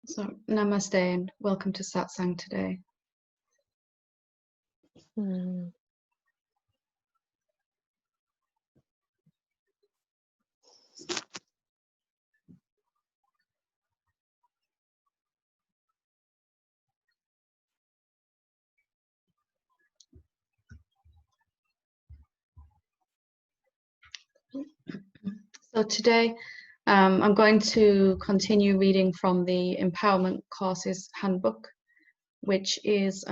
So, namaste and welcome to Satsang today. Mm. So today I'm going to continue reading from the Empowerment Courses Handbook, which is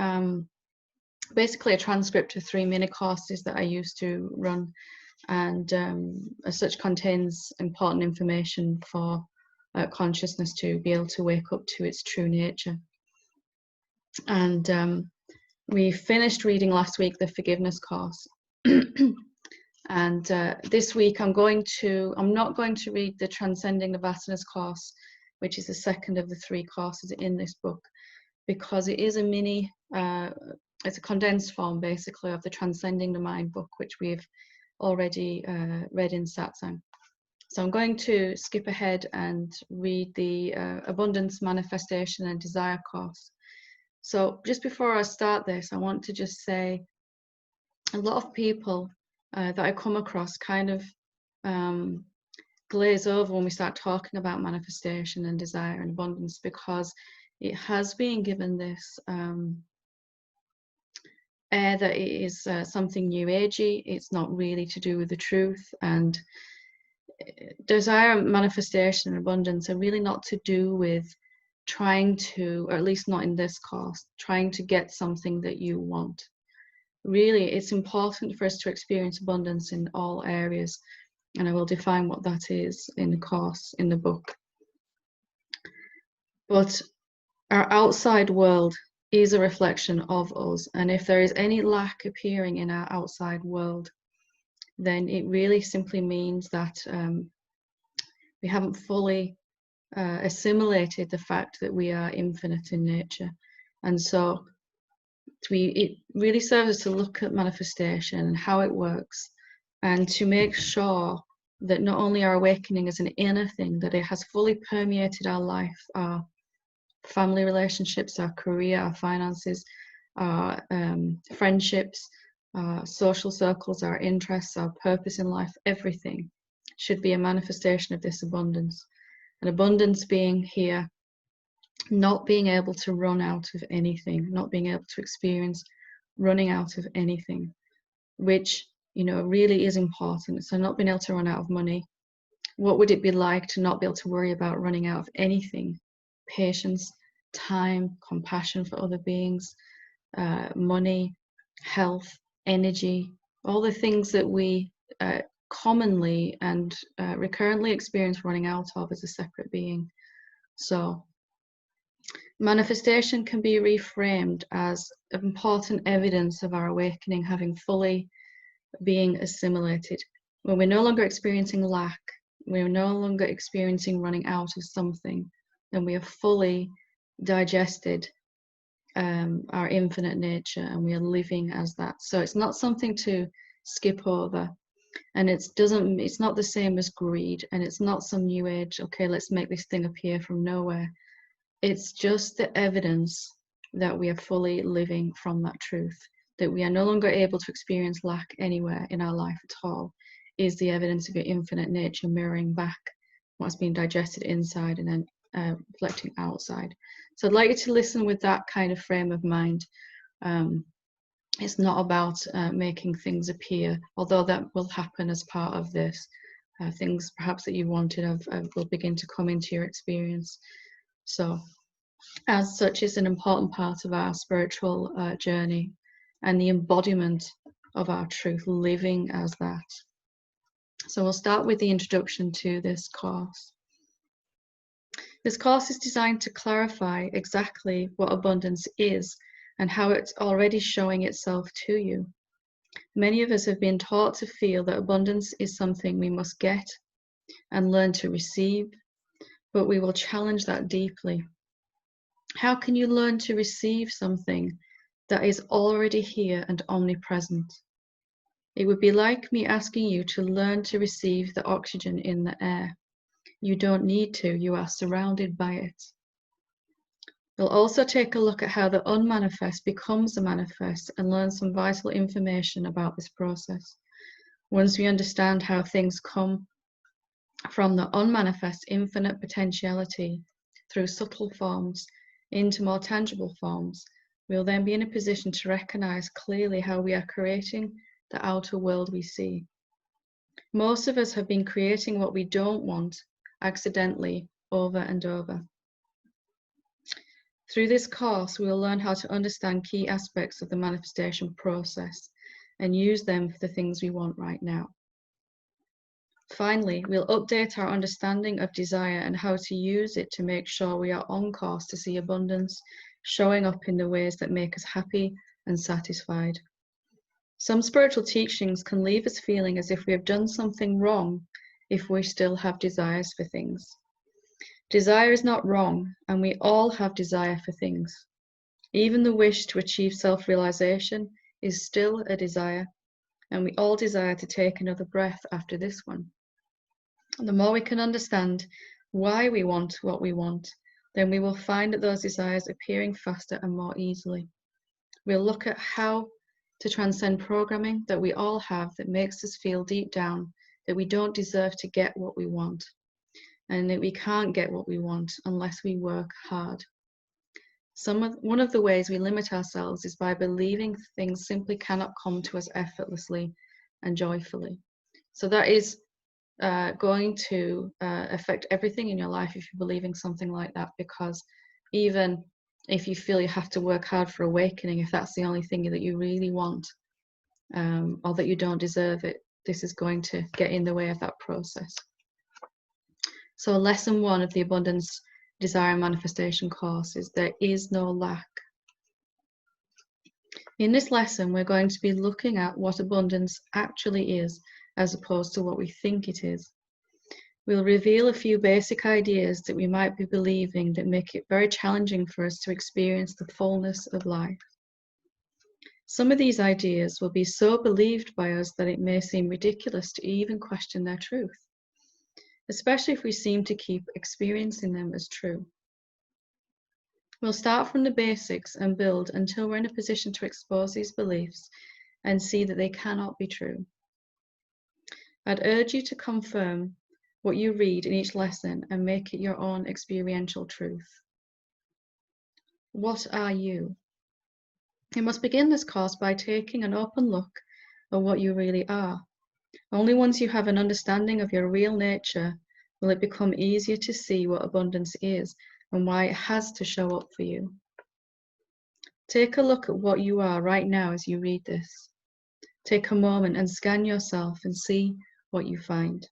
basically a transcript of 3 mini courses that I used to run, and as such contains important information for consciousness to be able to wake up to its true nature. And we finished reading last week the Forgiveness course. And this week I'm not going to read the Transcending the Vasanas course, which is the second of the 3 courses in this book, because it is a mini, it's a condensed form basically of the Transcending the Mind book, which we've already read in Satsang. So I'm going to skip ahead and read the Abundance, Manifestation and Desire course. So just before I start this, I want to just say a lot of people that I come across kind of glaze over when we start talking about manifestation and desire and abundance, because it has been given this air that it is something new agey. It's not really to do with the truth, and desire, manifestation and abundance are really not to do with trying to, or at least not in this course, trying to get something that you want. Really, it's important for us to experience abundance in all areas, and I will define what that is in the course, in the book. But our outside world is a reflection of us, and if there is any lack appearing in our outside world, then it really simply means that we haven't fully assimilated the fact that we are infinite in nature. And so it really serves us to look at manifestation and how it works, and to make sure that not only our awakening is an inner thing, that it has fully permeated our life, our family relationships, our career, our finances, our friendships, our social circles, our interests, our purpose in life. Everything should be a manifestation of this abundance. And abundance being here, not being able to run out of anything, not being able to experience running out of anything, which, you know, really is important. So not being able to run out of money. What would it be like to not be able to worry about running out of anything? Patience, time, compassion for other beings, money, health, energy, all the things that we commonly and recurrently experience running out of as a separate being. So manifestation can be reframed as important evidence of our awakening having fully being assimilated. When we're no longer experiencing lack, we're no longer experiencing running out of something, then we have fully digested our infinite nature, and we are living as that. So it's not something to skip over, and it's not the same as greed, and it's not some new age, okay, let's make this thing appear from nowhere. It's just the evidence that we are fully living from that truth, that we are no longer able to experience lack anywhere in our life at all, is the evidence of your infinite nature mirroring back what's being digested inside and then reflecting outside. So I'd like you to listen with that kind of frame of mind. It's not about making things appear, although that will happen as part of this. Things perhaps that you wanted will begin to come into your experience. So as such, it's an important part of our spiritual journey and the embodiment of our truth, living as that. So we'll start with the introduction to this course. This course is designed to clarify exactly what abundance is and how it's already showing itself to you. Many of us have been taught to feel that abundance is something we must get and learn to receive, but we will challenge that deeply. How can you learn to receive something that is already here and omnipresent? It would be like me asking you to learn to receive the oxygen in the air. You don't need to, you are surrounded by it. We'll also take a look at how the unmanifest becomes a manifest and learn some vital information about this process. Once we understand how things come from the unmanifest infinite potentiality through subtle forms into more tangible forms, we'll then be in a position to recognize clearly how we are creating the outer world we see. Most of us have been creating what we don't want accidentally over and over. Through this course, we will learn how to understand key aspects of the manifestation process and use them for the things we want right now. Finally, we'll update our understanding of desire and how to use it to make sure we are on course to see abundance showing up in the ways that make us happy and satisfied. Some spiritual teachings can leave us feeling as if we have done something wrong if we still have desires for things. Desire is not wrong, and we all have desire for things. Even the wish to achieve self-realization is still a desire, and we all desire to take another breath after this one. And the more we can understand why we want what we want, then we will find that those desires appearing faster and more easily. We'll look at how to transcend programming that we all have that makes us feel deep down that we don't deserve to get what we want, and that we can't get what we want unless we work hard. One of the ways we limit ourselves is by believing things simply cannot come to us effortlessly and joyfully. So that is going to affect everything in your life if you're believing something like that, because even if you feel you have to work hard for awakening, if that's the only thing that you really want, or that you don't deserve it, this is going to get in the way of that process. So lesson 1 of the Abundance, Desire and Manifestation course is there is no lack. In this lesson, we're going to be looking at what abundance actually is, as opposed to what we think it is. We'll reveal a few basic ideas that we might be believing that make it very challenging for us to experience the fullness of life. Some of these ideas will be so believed by us that it may seem ridiculous to even question their truth, especially if we seem to keep experiencing them as true. We'll start from the basics and build until we're in a position to expose these beliefs and see that they cannot be true. I'd urge you to confirm what you read in each lesson and make it your own experiential truth. What are you? You must begin this course by taking an open look at what you really are. Only once you have an understanding of your real nature will it become easier to see what abundance is and why it has to show up for you. Take a look at what you are right now as you read this. Take a moment and scan yourself and see what you find.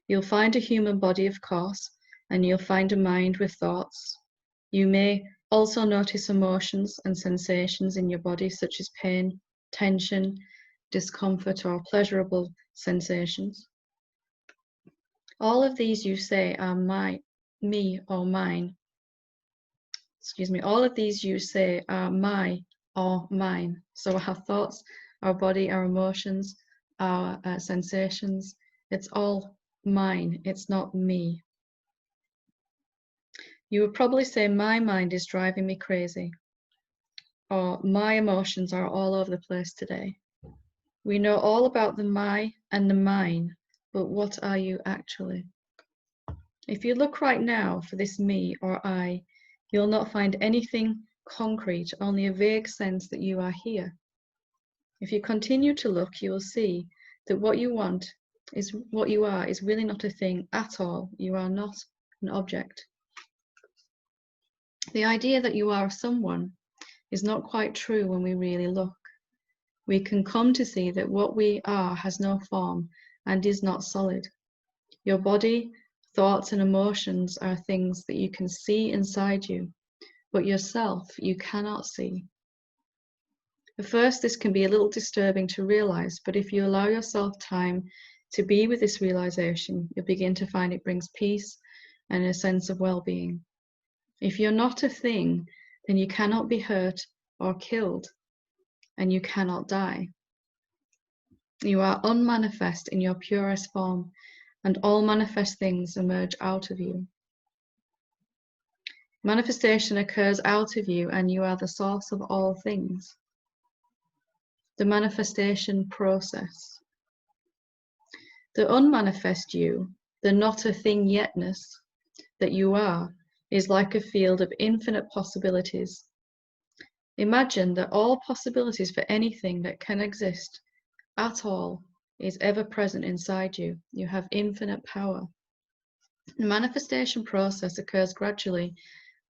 You'll find a human body, of course, and you'll find a mind with thoughts. You may also notice emotions and sensations in your body, such as pain, tension, discomfort, or pleasurable sensations. All of these you say are me or mine. All of these you say are my or mine. So our thoughts, our body, our emotions, our sensations, it's all mine, it's not me. You would probably say, my mind is driving me crazy, or my emotions are all over the place today. We know all about the my and the mine, but what are you actually? If you look right now for this me or I, you'll not find anything concrete, only a vague sense that you are here. If you continue to look, you will see that what you want is what you are is really not a thing at all. You are not an object. The idea that you are someone is not quite true when we really look. We can come to see that what we are has no form and is not solid. Your body, thoughts, and emotions are things that you can see inside you, but yourself you cannot see. At first, this can be a little disturbing to realize, but if you allow yourself time to be with this realization, you'll begin to find it brings peace and a sense of well-being. If you're not a thing, then you cannot be hurt or killed, and you cannot die. You are unmanifest in your purest form, and all manifest things emerge out of you. Manifestation occurs out of you, and you are the source of all things. The manifestation process. The unmanifest you, the not a thing yetness that you are, is like a field of infinite possibilities. Imagine that all possibilities for anything that can exist at all is ever present inside you. You have infinite power. The manifestation process occurs gradually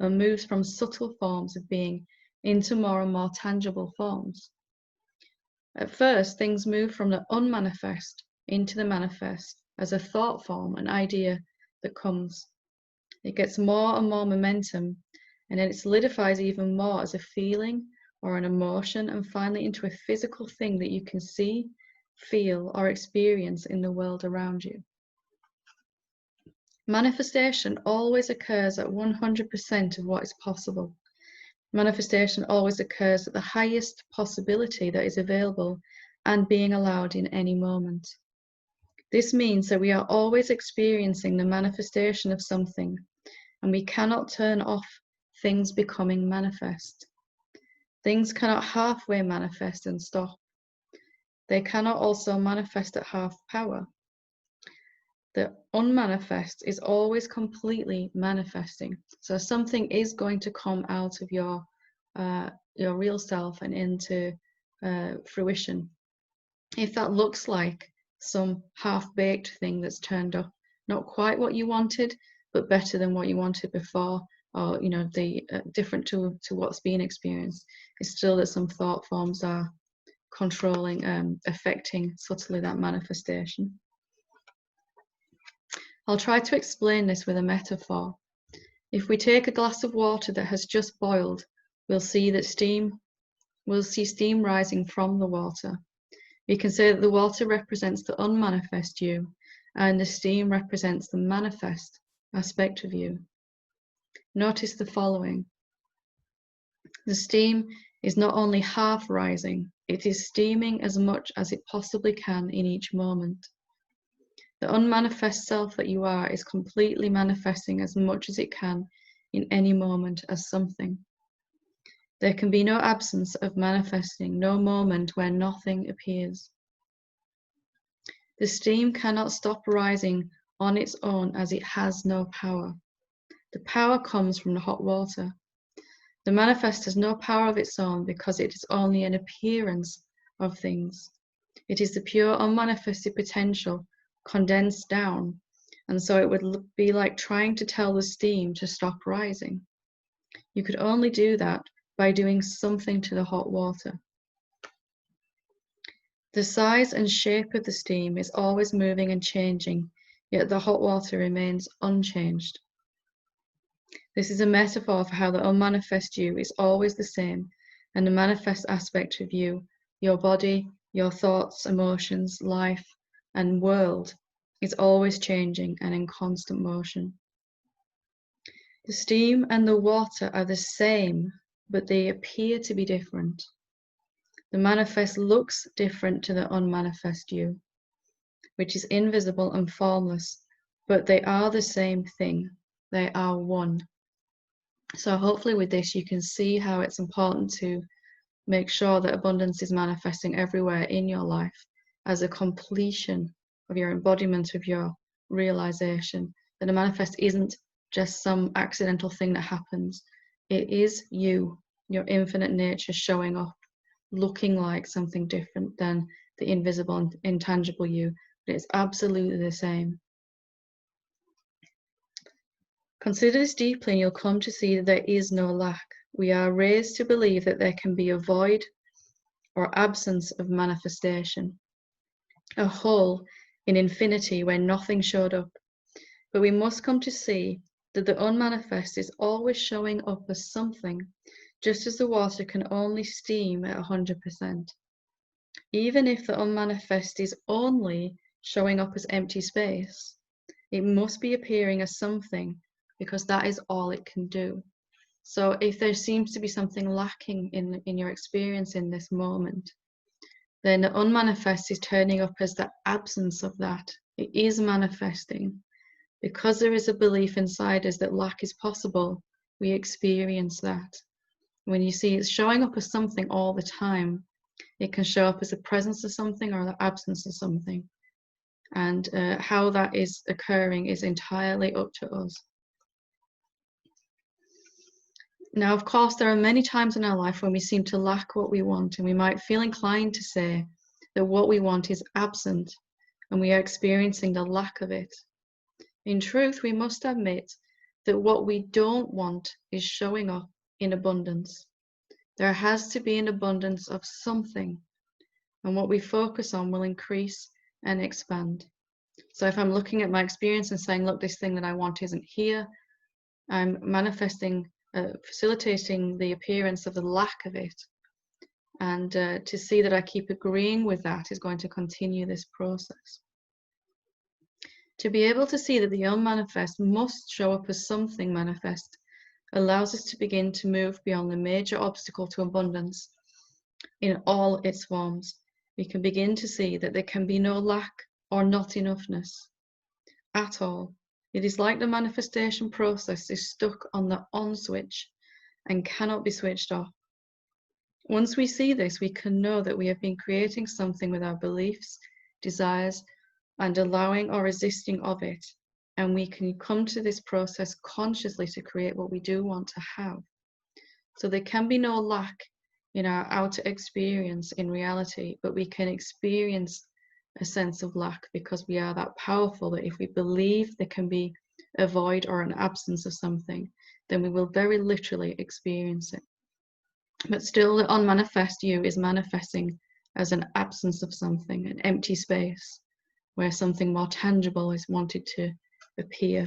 and moves from subtle forms of being into more and more tangible forms. At first, things move from the unmanifest into the manifest as a thought form, an idea that comes. It gets more and more momentum, and then it solidifies even more as a feeling or an emotion, and finally into a physical thing that you can see, feel, or experience in the world around you. Manifestation always occurs at 100% of what is possible. Manifestation always occurs at the highest possibility that is available and being allowed in any moment. This means that we are always experiencing the manifestation of something, and we cannot turn off things becoming manifest. Things cannot halfway manifest and stop. They cannot also manifest at half power. The unmanifest is always completely manifesting. So something is going to come out of your real self and into fruition. If that looks like some half-baked thing that's turned up, not quite what you wanted, but better than what you wanted before, or different to what's being experienced, it's still that some thought forms are controlling, affecting subtly that manifestation. I'll try to explain this with a metaphor. If we take a glass of water that has just boiled, we'll see steam rising from the water. We can say that the water represents the unmanifest you, and the steam represents the manifest aspect of you. Notice the following. The steam is not only half rising, it is steaming as much as it possibly can in each moment. The unmanifest self that you are is completely manifesting as much as it can in any moment as something. There can be no absence of manifesting, no moment where nothing appears. The steam cannot stop rising on its own as it has no power. The power comes from the hot water. The manifest has no power of its own because it is only an appearance of things. It is the pure unmanifested potential condensed down, and so it would be like trying to tell the steam to stop rising. You could only do that by doing something to the hot water. The size and shape of the steam is always moving and changing, yet the hot water remains unchanged. This is a metaphor for how the unmanifest you is always the same, and the manifest aspect of you, your body, your thoughts, emotions, life, and world is always changing and in constant motion. The steam and the water are the same, but they appear to be different. The manifest looks different to the unmanifest you, which is invisible and formless, but they are the same thing. They are one. So hopefully with this you can see how it's important to make sure that abundance is manifesting everywhere in your life as a completion of your embodiment of your realization, that a manifest isn't just some accidental thing that happens. It is you, your infinite nature showing up, looking like something different than the invisible and intangible you, but it's absolutely the same. Consider this deeply and you'll come to see that there is no lack. We are raised to believe that there can be a void or absence of manifestation, a hole in infinity where nothing showed up. But we must come to see that the unmanifest is always showing up as something, just as the water can only steam at 100%. Even if the unmanifest is only showing up as empty space, it must be appearing as something, because that is all it can do. So if there seems to be something lacking in your experience in this moment, then the unmanifest is turning up as the absence of that. It is manifesting. Because there is a belief inside us that lack is possible, we experience that. When you see it's showing up as something all the time, it can show up as the presence of something or the absence of something. And how that is occurring is entirely up to us. Now, of course, there are many times in our life when we seem to lack what we want, and we might feel inclined to say that what we want is absent and we are experiencing the lack of it. In truth, we must admit that what we don't want is showing up in abundance. There has to be an abundance of something, and what we focus on will increase and expand. So if I'm looking at my experience and saying, look, this thing that I want isn't here, I'm manifesting, facilitating the appearance of the lack of it. And to see that I keep agreeing with that is going to continue this process. To be able to see that the unmanifest must show up as something manifest allows us to begin to move beyond the major obstacle to abundance in all its forms. We can begin to see that there can be no lack or not enoughness at all. It is like the manifestation process is stuck on the on switch and cannot be switched off. Once we see this, we can know that we have been creating something with our beliefs, desires, and allowing or resisting of it. And we can come to this process consciously to create what we do want to have. So there can be no lack in our outer experience in reality, but we can experience a sense of lack because we are that powerful that if we believe there can be a void or an absence of something, then we will very literally experience it. But still, the unmanifest you is manifesting as an absence of something, an empty space where something more tangible is wanted to appear.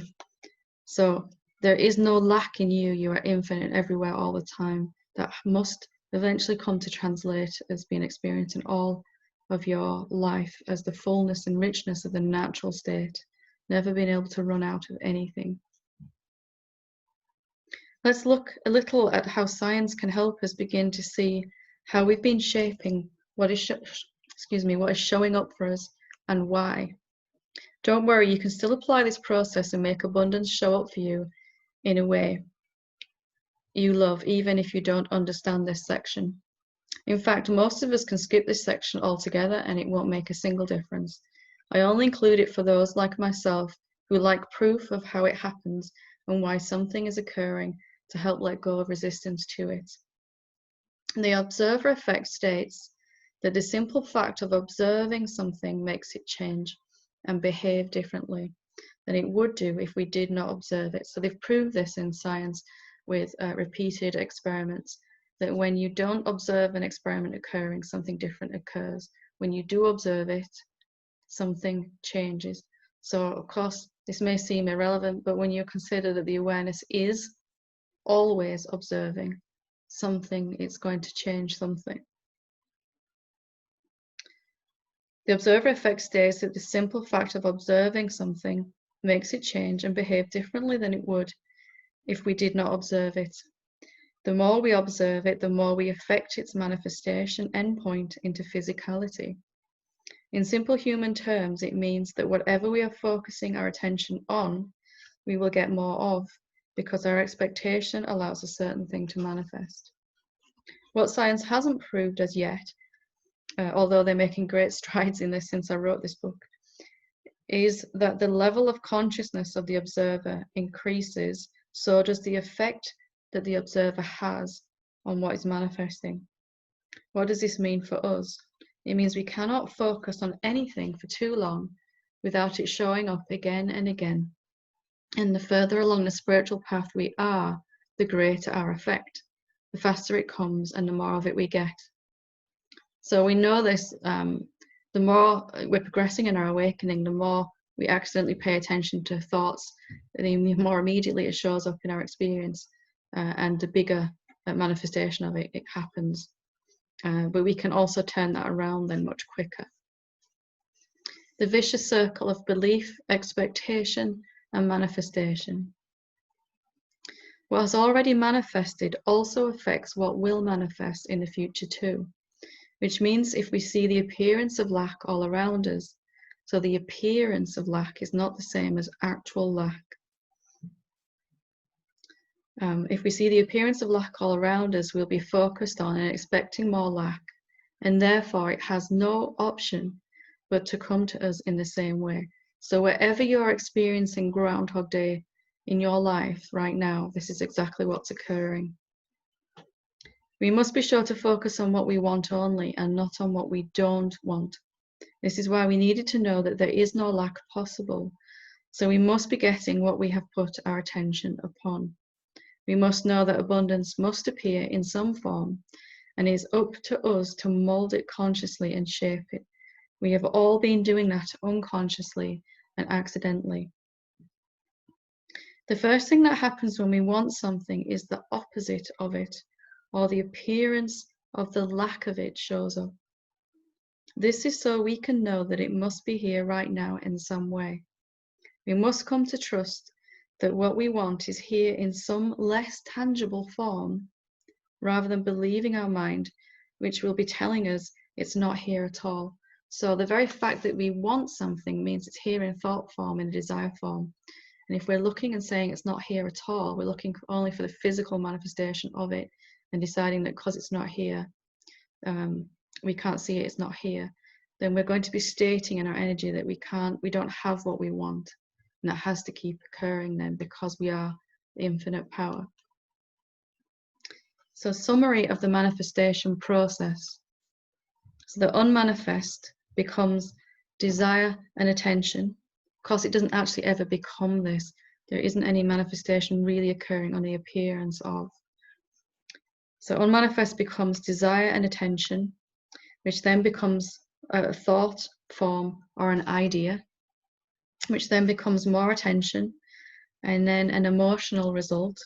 So there is no lack in you. You are infinite everywhere all the time. That must eventually come to translate as being experienced in all of your life as the fullness and richness of the natural state, never being able to run out of anything. Let's look a little at how science can help us begin to see how we've been shaping what is showing up for us and why. Don't worry, you can still apply this process and make abundance show up for you in a way you love, even if you don't understand this section. In fact, most of us can skip this section altogether and it won't make a single difference. I only include it for those like myself who like proof of how it happens and why something is occurring to help let go of resistance to it. The observer effect states that the simple fact of observing something makes it change and behave differently than it would do if we did not observe it. So they've proved this in science with repeated experiments, that when you don't observe an experiment occurring, something different occurs. When you do observe it, something changes. So of course, this may seem irrelevant, but when you consider that the awareness is always observing something, it's going to change something. The observer effect states that the simple fact of observing something makes it change and behave differently than it would if we did not observe it. The more we observe it, the more we affect its manifestation endpoint into physicality. In simple human terms, it means that whatever we are focusing our attention on, we will get more of, because our expectation allows a certain thing to manifest. What science hasn't proved as yet, although they're making great strides in this since I wrote this book, is that the level of consciousness of the observer increases, so does the effect that the observer has on what is manifesting. What does this mean for us? It means we cannot focus on anything for too long without it showing up again and again. And the further along the spiritual path we are, the greater our effect. The faster it comes and the more of it we get. So we know this, the more we're progressing in our awakening, the more we accidentally pay attention to thoughts, the more immediately it shows up in our experience, and the bigger manifestation of it happens. But we can also turn that around then much quicker. The vicious circle of belief, expectation, and manifestation. What has already manifested also affects what will manifest in the future too, which means if we see the appearance of lack all around us, so the appearance of lack is not the same as actual lack. If we see the appearance of lack all around us, we'll be focused on and expecting more lack, and therefore it has no option but to come to us in the same way. So wherever you're experiencing Groundhog Day in your life right now, this is exactly what's occurring. We must be sure to focus on what we want only and not on what we don't want. This is why we needed to know that there is no lack possible. So we must be getting what we have put our attention upon. We must know that abundance must appear in some form, and it is up to us to mold it consciously and shape it. We have all been doing that unconsciously and accidentally. The first thing that happens when we want something is the opposite of it, or the appearance of the lack of it shows up. This is so we can know that it must be here right now in some way. We must come to trust that what we want is here in some less tangible form, rather than believing our mind, which will be telling us it's not here at all. So the very fact that we want something means it's here in thought form, in desire form. And if we're looking and saying it's not here at all, we're looking only for the physical manifestation of it and deciding that because it's not here, we can't see it, it's not here, then we're going to be stating in our energy that we don't have what we want. And that has to keep occurring then, because we are the infinite power. So summary of the manifestation process. So the unmanifest becomes desire and attention. Of course, it doesn't actually ever become this. There isn't any manifestation really occurring on the appearance of. So unmanifest becomes desire and attention, which then becomes a thought form or an idea, which then becomes more attention, and then an emotional result,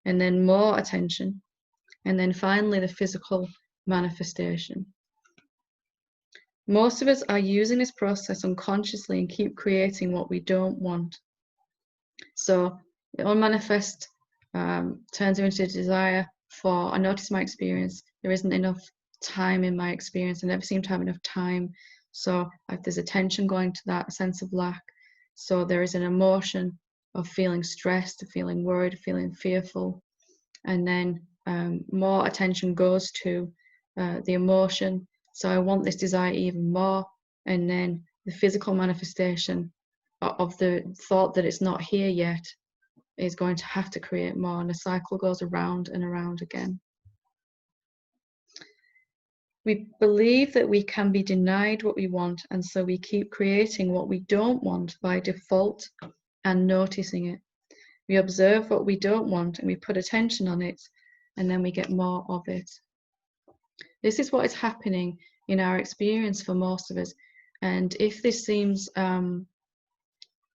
and then more attention, and then finally the physical manifestation. Most of us are using this process unconsciously and keep creating what we don't want. So the unmanifest turns into desire for, I notice my experience, there isn't enough time in my experience. I never seem to have enough time. So there's attention going to that sense of lack. So there is an emotion of feeling stressed, feeling worried, feeling fearful. And then more attention goes to the emotion. So I want this desire even more. And then the physical manifestation of the thought that it's not here yet is going to have to create more. And the cycle goes around and around again. We believe that we can be denied what we want, and so we keep creating what we don't want by default and noticing it. We observe what we don't want and we put attention on it, and then we get more of it. This is what is happening in our experience for most of us. And if this seems,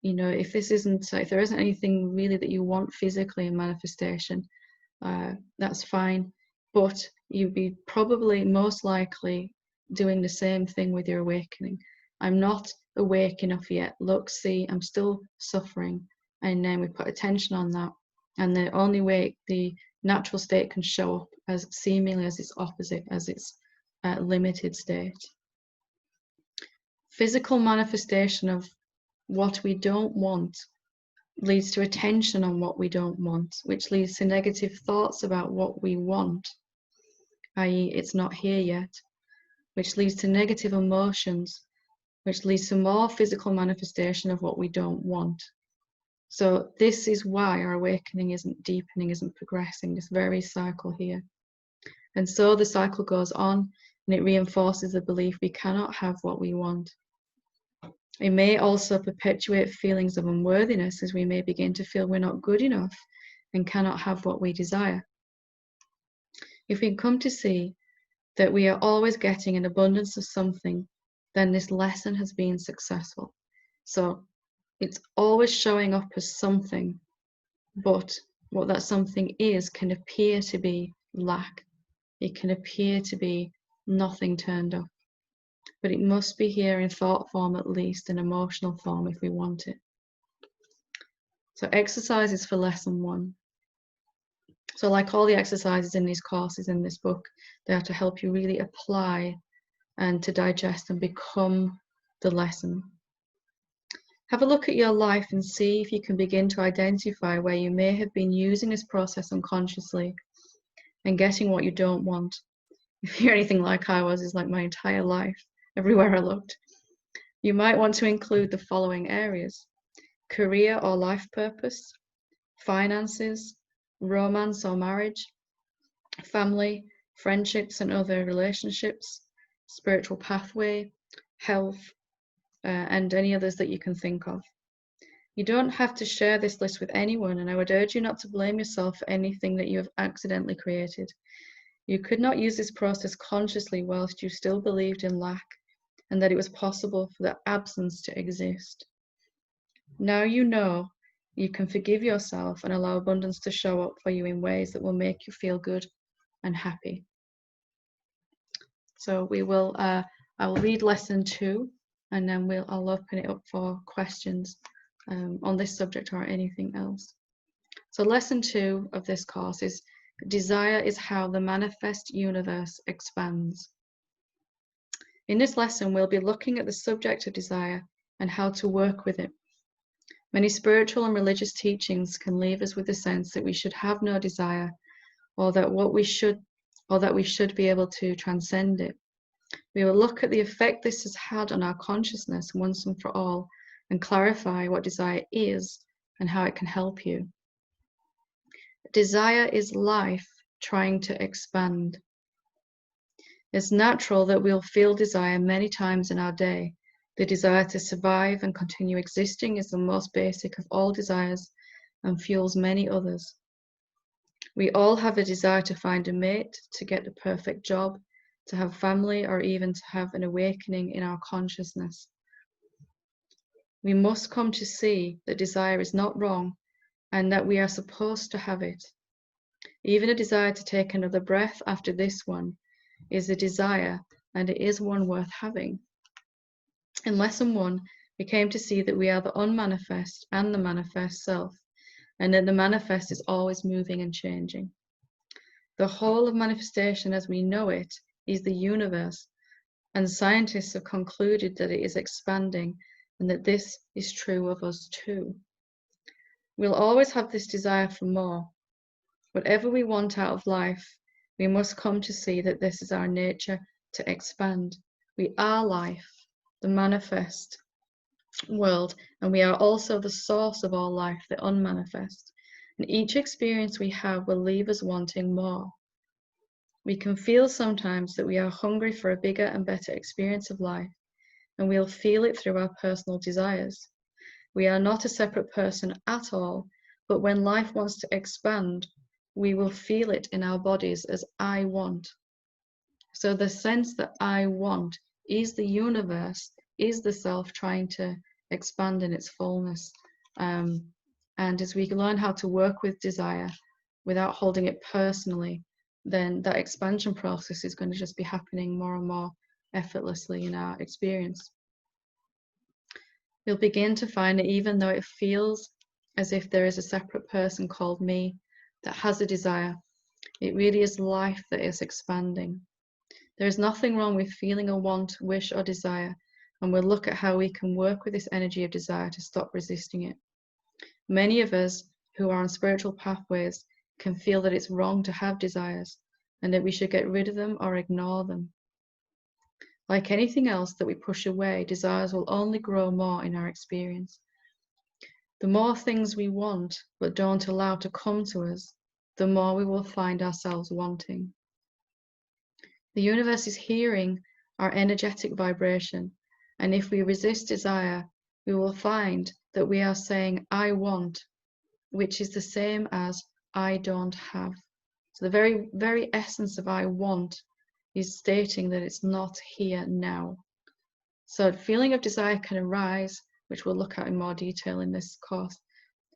if there isn't anything really that you want physically in manifestation, that's fine. But you'd be probably most likely doing the same thing with your awakening. I'm not awake enough yet. Look, see, I'm still suffering. And then we put attention on that. And the only way the natural state can show up as seemingly as its opposite, as its limited state. Physical manifestation of what we don't want leads to attention on what we don't want, which leads to negative thoughts about what we want, i.e. it's not here yet, which leads to negative emotions, which leads to more physical manifestation of what we don't want. So this is why our awakening isn't deepening, isn't progressing, this very cycle here. And so the cycle goes on, and it reinforces the belief we cannot have what we want. It may also perpetuate feelings of unworthiness, as we may begin to feel we're not good enough and cannot have what we desire. If we come to see that we are always getting an abundance of something, then this lesson has been successful. So it's always showing up as something, but what that something is can appear to be lack. It can appear to be nothing turned up. But it must be here in thought form, at least in emotional form, if we want it. So exercises for lesson 1. So like all the exercises in these courses, in this book, they are to help you really apply and to digest and become the lesson. Have a look at your life and see if you can begin to identify where you may have been using this process unconsciously and getting what you don't want. If you're anything like I was, it's like my entire life, everywhere I looked. You might want to include the following areas: career or life purpose, finances, romance or marriage, family, friendships and other relationships, spiritual pathway, health, and any others that you can think of. You don't have to share this list with anyone, and I would urge you not to blame yourself for anything that you have accidentally created. You could not use this process consciously whilst you still believed in lack and that it was possible for the absence to exist. Now you know you can forgive yourself and allow abundance to show up for you in ways that will make you feel good and happy. So I will read lesson 2, and then I'll open it up for questions on this subject or anything else. So lesson 2 of this course is desire is how the manifest universe expands. In this lesson, we'll be looking at the subject of desire and how to work with it. Many spiritual and religious teachings can leave us with the sense that we should have no desire, or that we should be able to transcend it. We will look at the effect this has had on our consciousness once and for all, and clarify what desire is and how it can help you. Desire is life trying to expand. It's natural that we'll feel desire many times in our day. The desire to survive and continue existing is the most basic of all desires and fuels many others. We all have a desire to find a mate, to get the perfect job, to have family, or even to have an awakening in our consciousness. We must come to see that desire is not wrong and that we are supposed to have it. Even a desire to take another breath after this one is a desire, and it is one worth having. In lesson 1, we came to see that we are the unmanifest and the manifest self, and that the manifest is always moving and changing. The whole of manifestation as we know it is the universe, and scientists have concluded that it is expanding and that this is true of us too. We'll always have this desire for more. Whatever we want out of life, we must come to see that this is our nature to expand. We are life, the manifest world, and we are also the source of all life, the unmanifest. And each experience we have will leave us wanting more. We can feel sometimes that we are hungry for a bigger and better experience of life, and we'll feel it through our personal desires. We are not a separate person at all, but when life wants to expand, we will feel it in our bodies as I want. So the sense that I want is the universe, is the self trying to expand in its fullness. And as we learn how to work with desire without holding it personally, then that expansion process is going to just be happening more and more effortlessly in our experience. You'll begin to find that even though it feels as if there is a separate person called me that has a desire, it really is life that is expanding. There is nothing wrong with feeling a want, wish, or desire, and we'll look at how we can work with this energy of desire to stop resisting it. Many of us who are on spiritual pathways can feel that it's wrong to have desires and that we should get rid of them or ignore them. Like anything else that we push away, desires will only grow more in our experience. The more things we want but don't allow to come to us, the more we will find ourselves wanting. The universe is hearing our energetic vibration, and if we resist desire, we will find that we are saying, I want, which is the same as I don't have. So the very, very essence of I want is stating that it's not here now. So a feeling of desire can arise, which we'll look at in more detail in this course.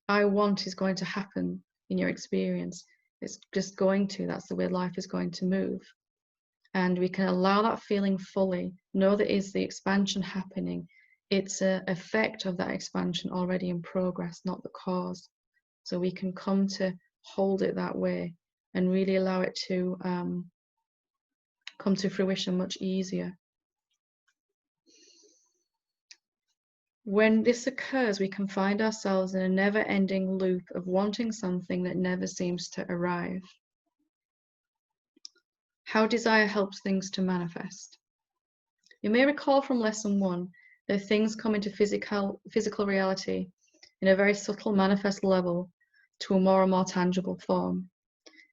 I want is going to happen in your experience. It's just going to, that's the way life is going to move. And we can allow that feeling fully, know that is the expansion happening. It's an effect of that expansion already in progress, not the cause. So we can come to hold it that way and really allow it to come to fruition much easier. When this occurs, we can find ourselves in a never-ending loop of wanting something that never seems to arrive. How desire helps things to manifest. You may recall from lesson 1 that things come into physical reality in a very subtle manifest level to a more and more tangible form.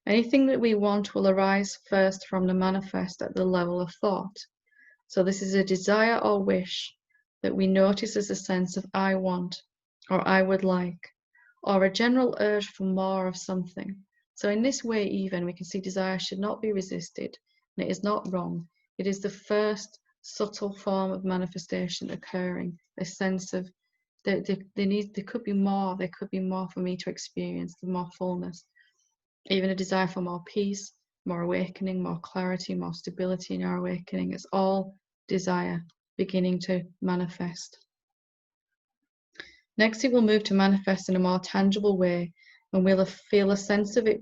Anything that we want will arise first from the manifest at the level of thought. So this is a desire or wish that we notice as a sense of I want, or I would like, or a general urge for more of something. So in this way even, we can see desire should not be resisted, and it is not wrong. It is the first subtle form of manifestation occurring, a sense of there could be more, there could be more for me to experience, the more fullness. Even a desire for more peace, more awakening, more clarity, more stability in our awakening. It's all desire beginning to manifest. Next, it will move to manifest in a more tangible way, and we'll feel a sense of it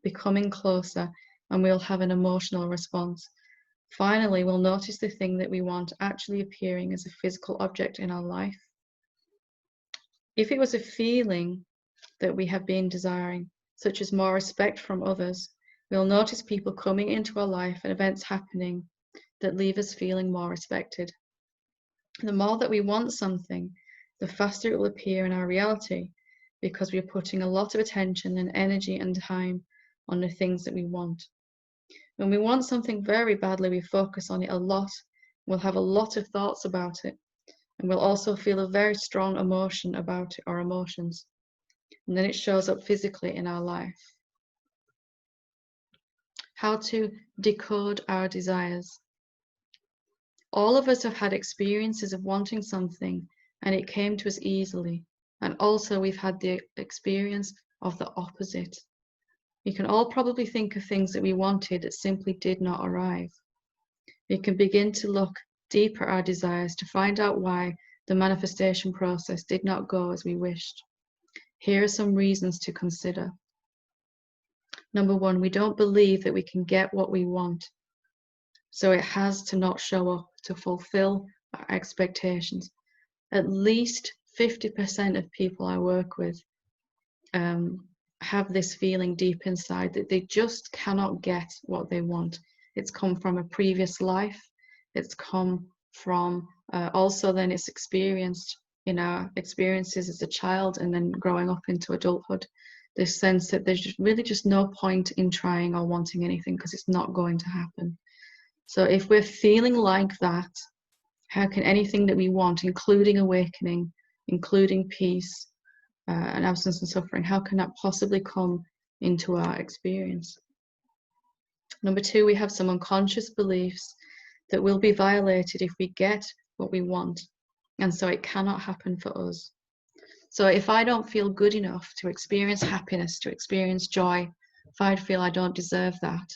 becoming closer, and we'll have an emotional response. Finally, we'll notice the thing that we want actually appearing as a physical object in our life. If it was a feeling that we have been desiring, such as more respect from others, we'll notice people coming into our life and events happening that leave us feeling more respected. The more that we want something, the faster it will appear in our reality, because we're putting a lot of attention and energy and time on the things that we want. When we want something very badly, we focus on it a lot. We'll have a lot of thoughts about it, and we'll also feel a very strong emotion about it, or emotions. And then it shows up physically in our life. How to decode our desires. All of us have had experiences of wanting something and it came to us easily. And also we've had the experience of the opposite. We can all probably think of things that we wanted that simply did not arrive. We can begin to look deeper at our desires to find out why the manifestation process did not go as we wished. Here are some reasons to consider. Number 1, we don't believe that we can get what we want. So it has to not show up to fulfill our expectations. At least 50% of people I work with have this feeling deep inside that they just cannot get what they want. It's come from a previous life. It's come from also then it's experienced in our experiences as a child and then growing up into adulthood. This sense that there's really just no point in trying or wanting anything because it's not going to happen. So if we're feeling like that, how can anything that we want, including awakening, including peace, and absence and suffering, how can that possibly come into our experience? Number 2, we have some unconscious beliefs that will be violated if we get what we want, and so it cannot happen for us. So if I don't feel good enough to experience happiness, to experience joy, if I feel I don't deserve that,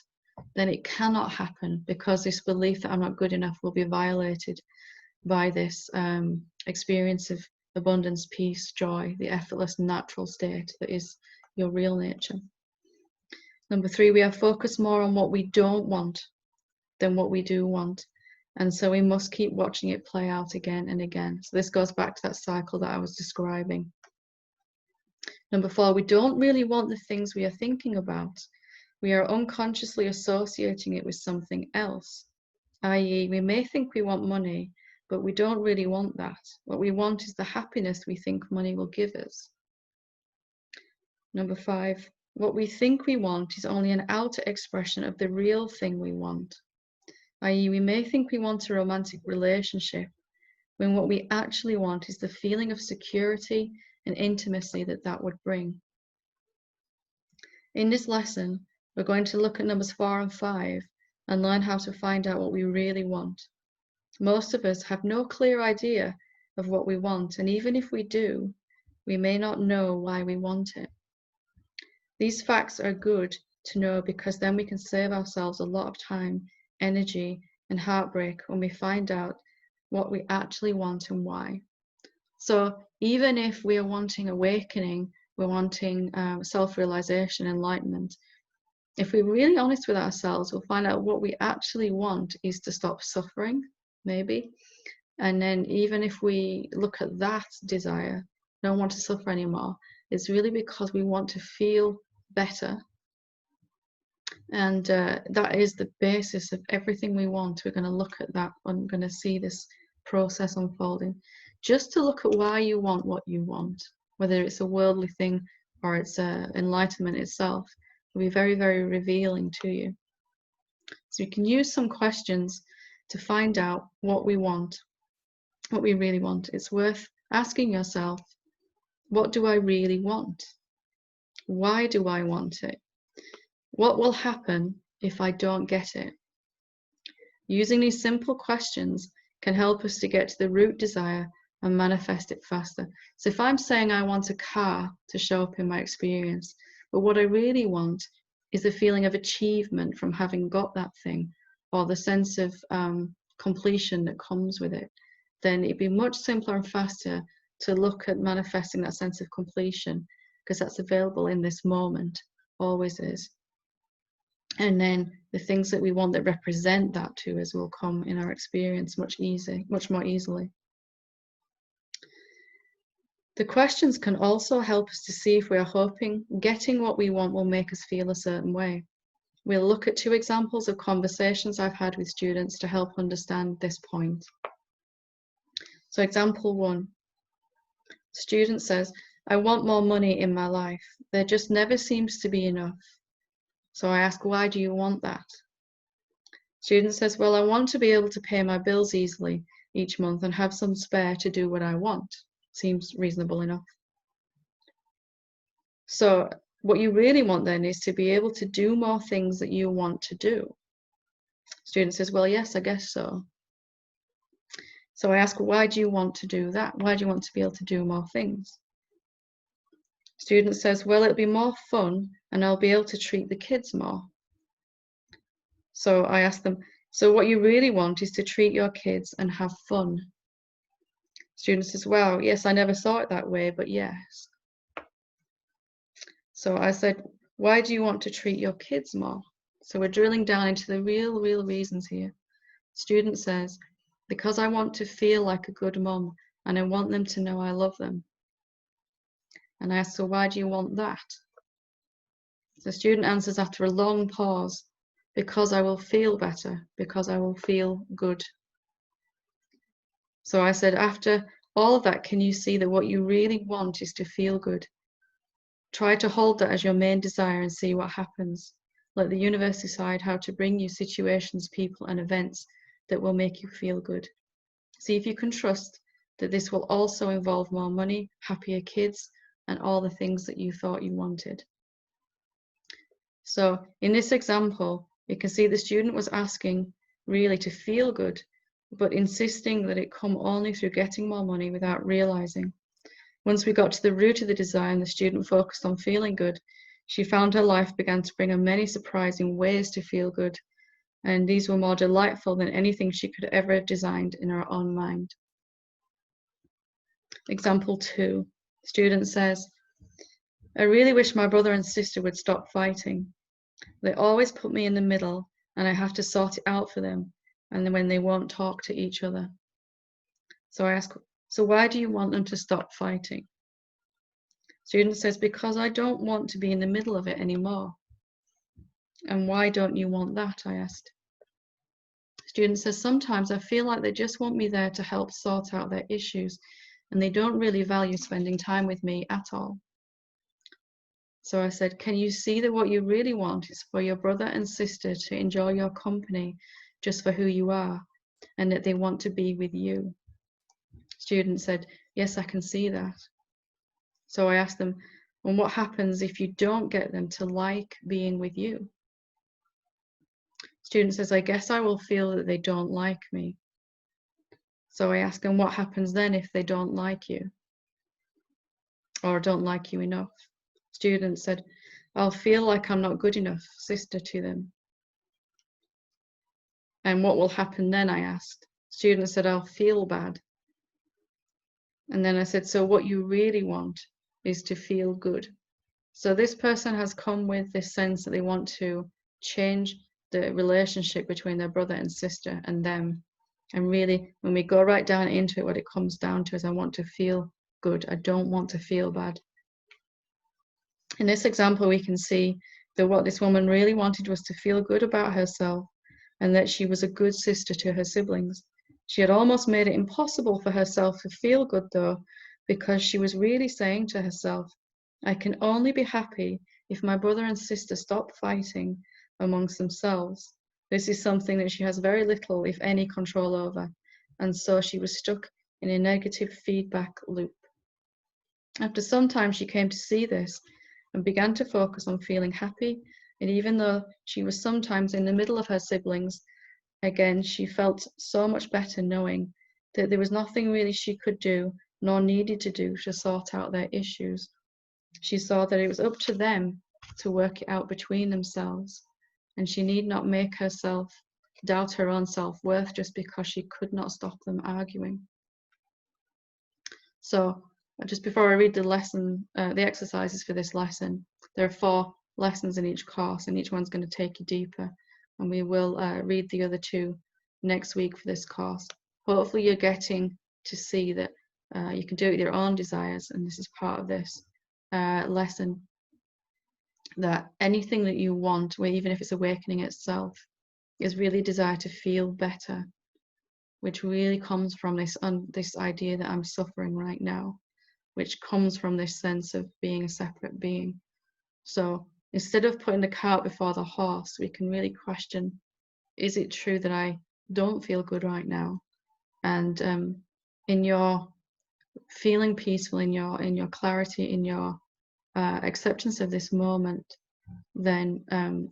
then it cannot happen, because this belief that I'm not good enough will be violated by this experience of abundance, peace, joy, the effortless natural state that is your real nature. Number 3, we are focused more on what we don't want than what we do want. And so we must keep watching it play out again and again. So this goes back to that cycle that I was describing. Number 4, we don't really want the things we are thinking about. We are unconsciously associating it with something else. I.e., we may think we want money, but we don't really want that. What we want is the happiness we think money will give us. Number 5, what we think we want is only an outer expression of the real thing we want. I.e., we may think we want a romantic relationship, when what we actually want is the feeling of security and intimacy that would bring. In this lesson, we're going to look at numbers 4 and 5 and learn how to find out what we really want. Most of us have no clear idea of what we want, and even if we do, we may not know why we want it. These facts are good to know, because then we can save ourselves a lot of time, energy, and heartbreak when we find out what we actually want and why. So even if we are wanting awakening, we're wanting self-realization, enlightenment, if we're really honest with ourselves, we'll find out what we actually want is to stop suffering, maybe, And then even if we look at that desire, don't want to suffer anymore, it's really because we want to feel better. And that is the basis of everything we want. We're going to look at that. I'm going to see this process unfolding. Just to look at why you want what you want, whether it's a worldly thing or it's enlightenment itself, will be very, very revealing to you. So you can use some questions to find out what we want, what we really want. It's worth asking yourself, what do I really want? Why do I want it? What will happen if I don't get it? Using these simple questions can help us to get to the root desire and manifest it faster. So if I'm saying I want a car to show up in my experience, but what I really want is a feeling of achievement from having got that thing, or the sense of completion that comes with it, then it'd be much simpler and faster to look at manifesting that sense of completion, because that's available in this moment, always is. And then the things that we want that represent that to us will come in our experience much more easily. The questions can also help us to see if we are hoping getting what we want will make us feel a certain way. We'll look at 2 examples of conversations I've had with students to help understand this point. So example 1, student says, I want more money in my life. There just never seems to be enough. So I ask, why do you want that? Student says, well, I want to be able to pay my bills easily each month and have some spare to do what I want. Seems reasonable enough. So what you really want then is to be able to do more things that you want to do. Student says, well, yes, I guess so. So I ask, why do you want to do that? Why do you want to be able to do more things? Student says, well, it'll be more fun and I'll be able to treat the kids more. So I ask them, so what you really want is to treat your kids and have fun. Student says, well, yes, I never saw it that way, but yes. So I said, why do you want to treat your kids more? So we're drilling down into the real reasons here. Student says, because I want to feel like a good mum and I want them to know I love them. And I ask, so why do you want that? The student answers after a long pause, because I will feel better, because I will feel good. So I said, after all of that, can you see that what you really want is to feel good? Try to hold that as your main desire and see what happens. Let the universe decide how to bring you situations, people, and events that will make you feel good. See if you can trust that this will also involve more money, happier kids, and all the things that you thought you wanted. So in this example, you can see the student was asking really to feel good, but insisting that it come only through getting more money without realizing. Once we got to the root of the desire and the student focused on feeling good, she found her life began to bring her many surprising ways to feel good, and these were more delightful than anything she could ever have designed in her own mind. Example 2, student says, I really wish my brother and sister would stop fighting. They always put me in the middle and I have to sort it out for them, and then when they won't talk to each other. So I ask, so why do you want them to stop fighting? Student says, because I don't want to be in the middle of it anymore. And why don't you want that? I asked. Student says, sometimes I feel like they just want me there to help sort out their issues, and they don't really value spending time with me at all. So I said, can you see that what you really want is for your brother and sister to enjoy your company just for who you are, and that they want to be with you? Student said, yes, I can see that. So I asked them, and what happens if you don't get them to like being with you? Student says, I guess I will feel that they don't like me. So I ask them, what happens then if they don't like you, or don't like you enough? Student said, I'll feel like I'm not good enough sister to them. And what will happen then? I asked. Student said, I'll feel bad. And then I said, so what you really want is to feel good. So this person has come with this sense that they want to change the relationship between their brother and sister and them. And really, when we go right down into it, what it comes down to is I want to feel good. I don't want to feel bad. In this example, we can see that what this woman really wanted was to feel good about herself and that she was a good sister to her siblings. She had almost made it impossible for herself to feel good, though, because she was really saying to herself, I can only be happy if my brother and sister stop fighting amongst themselves. This is something that she has very little, if any, control over, and so she was stuck in a negative feedback loop. After some time, she came to see this and began to focus on feeling happy, and even though she was sometimes in the middle of her siblings, again, she felt so much better knowing that there was nothing really she could do nor needed to do to sort out their issues. She saw that it was up to them to work it out between themselves, and she need not make herself doubt her own self-worth just because she could not stop them arguing. So just before I read the lesson, the exercises for this lesson, there are 4 lessons in each course, and each one's going to take you deeper, and we will read the other 2 next week for this course. Hopefully you're getting to see that you can do it with your own desires, and this is part of this lesson, that anything that you want, even if it's awakening itself, is really a desire to feel better, which really comes from this idea that I'm suffering right now, which comes from this sense of being a separate being. So instead of putting the cart before the horse, we can really question, is it true that I don't feel good right now? And in your feeling peaceful, in your clarity, in your acceptance of this moment, then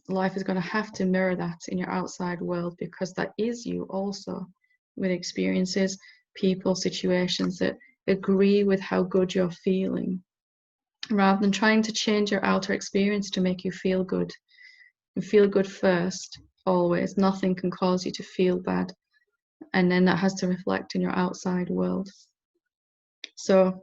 life is going to have to mirror that in your outside world, because that is you also, with experiences, people, situations that agree with how good you're feeling, rather than trying to change your outer experience to make you feel good. And feel good first, always. Nothing can cause you to feel bad, and then that has to reflect in your outside world. So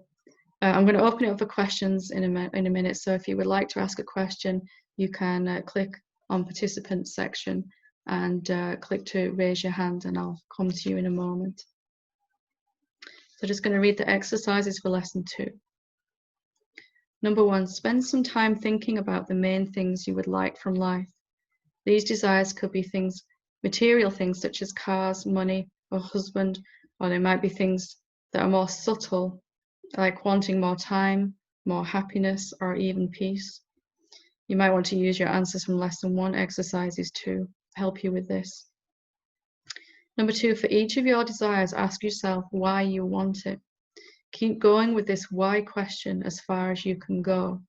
I'm going to open it up for questions in a minute. So if you would like to ask a question, you can click on participants section and click to raise your hand, and I'll come to you in a moment. So just going to read the exercises for lesson 2. Number 1, spend some time thinking about the main things you would like from life. These desires could be things, material things such as cars, money, or husband, or they might be things that are more subtle, like wanting more time, more happiness, or even peace. You might want to use your answers from lesson 1 exercises to help you with this. Number 2, for each of your desires, ask yourself why you want it. Keep going with this why question as far as you can go.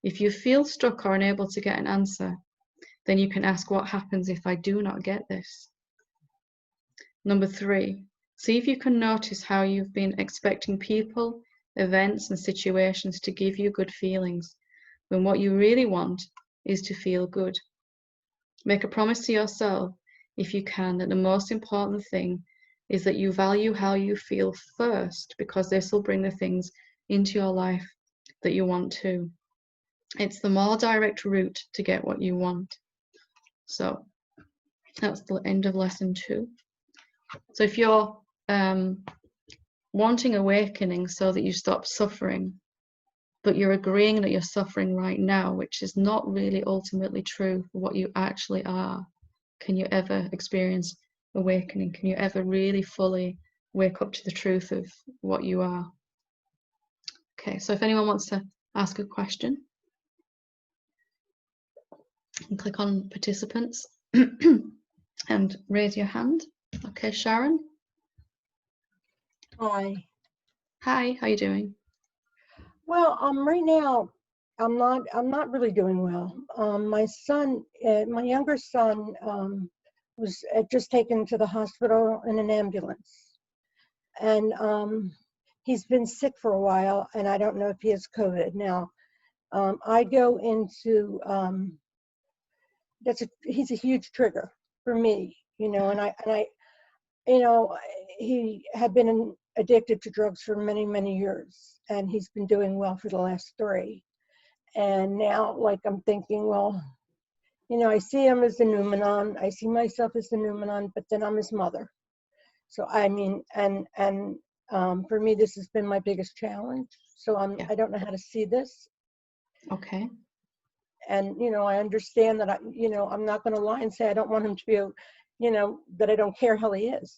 If you feel stuck or unable to get an answer, then you can ask, what happens if I do not get this? Number 3, see if you can notice how you've been expecting people, events, and situations to give you good feelings, when what you really want is to feel good. Make a promise to yourself, if you can, that the most important thing is that you value how you feel first, because this will bring the things into your life that you want to. It's the more direct route to get what you want. So that's the end of lesson 2. So if you're wanting awakening so that you stop suffering, but you're agreeing that you're suffering right now, which is not really ultimately true for what you actually are, can you ever experience awakening? Can you ever really fully wake up to the truth of what you are? Okay, so if anyone wants to ask a question, you can click on participants and raise your hand. Okay, Sharon. Hi. Hi, how are you doing? Well, right now, I'm not really doing well. My son, my younger son, was just taken to the hospital in an ambulance, and he's been sick for a while, and I don't know if he has COVID. Now, I go into he's a huge trigger for me, and I he had been addicted to drugs for many, many years, and he's been doing well for the last 3. And now, like, I'm thinking, well, I see him as the noumenon. I see myself as the noumenon, but then I'm his mother. So I mean, and for me, this has been my biggest challenge. So Yeah. I don't know how to see this. Okay. And, I understand that I'm not going to lie and say I don't want him to be, that I don't care how he is.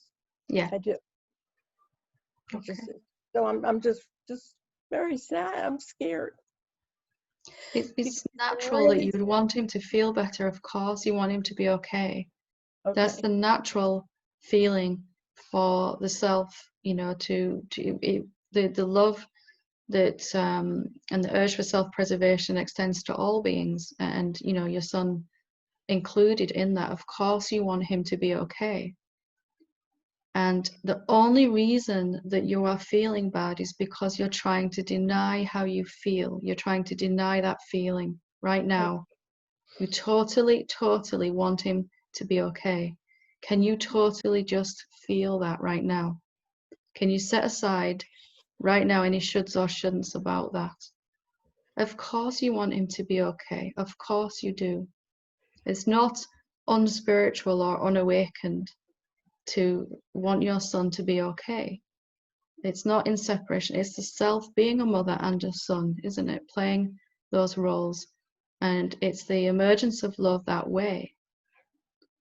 Yeah. I do. Okay. So I'm just very sad. I'm scared. It's natural that you would want him to feel better. Of course, you want him to be okay. Okay. That's the natural feeling for the self, the love that and the urge for self-preservation extends to all beings, and your son included in that. Of course you want him to be okay, and the only reason that you are feeling bad is because you're trying to deny how you feel. You're trying to deny that feeling right now. You totally want him to be okay. Can you totally just feel that right now? Can you set aside right now any shoulds or shouldn'ts about that? Of course you want him to be okay. Of course you do. It's not unspiritual or unawakened to want your son to be okay. It's not in separation. It's the self being a mother and a son, isn't it? Playing those roles. And it's the emergence of love that way.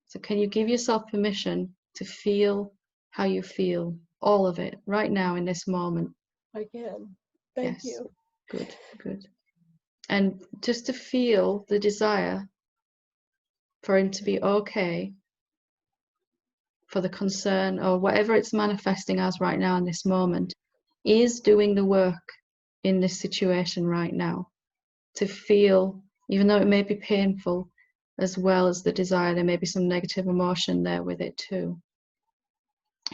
So can you give yourself permission to feel how you feel, all of it, right now in this moment? I can. Thank you. Good. And just to feel the desire for him to be okay, for the concern or whatever it's manifesting as right now in this moment, is doing the work in this situation right now. To feel, even though it may be painful, as well as the desire, there may be some negative emotion there with it too.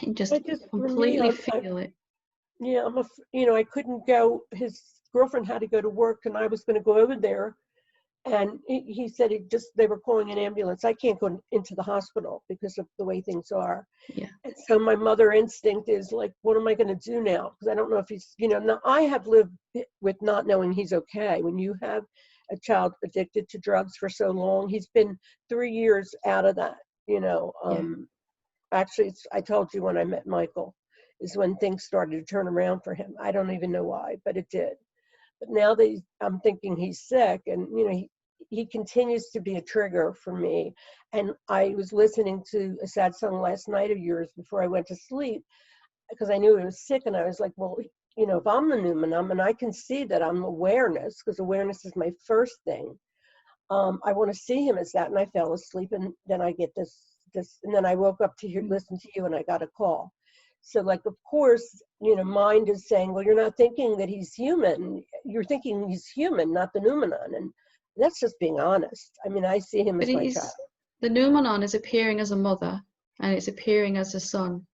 And just completely feel it. Yeah, I couldn't go. His girlfriend had to go to work, and I was going to go over there. And he said they were calling an ambulance. I can't go into the hospital because of the way things are. Yeah. And so my mother instinct is like, what am I going to do now? Because I don't know if he's, now I have lived with not knowing he's okay. When you have a child addicted to drugs for so long, he's been 3 years out of that, Actually, I told you when I met Michael is when things started to turn around for him. I don't even know why, but it did. But now that I'm thinking he's sick, and he continues to be a trigger for me. And I was listening to a satsang last night of yours before I went to sleep because I knew he was sick, and I was like, well, if I'm the Numinum and I can see that I'm awareness, because awareness is my first thing. I want to see him as that, and I fell asleep, and then I get this, and then I woke up to listen to you, and I got a call. So, of course, mind is saying, well, you're not thinking that he's human. You're thinking he's human, not the noumenon. And that's just being honest. I mean, I see him as my child. The noumenon is appearing as a mother, and it's appearing as a son.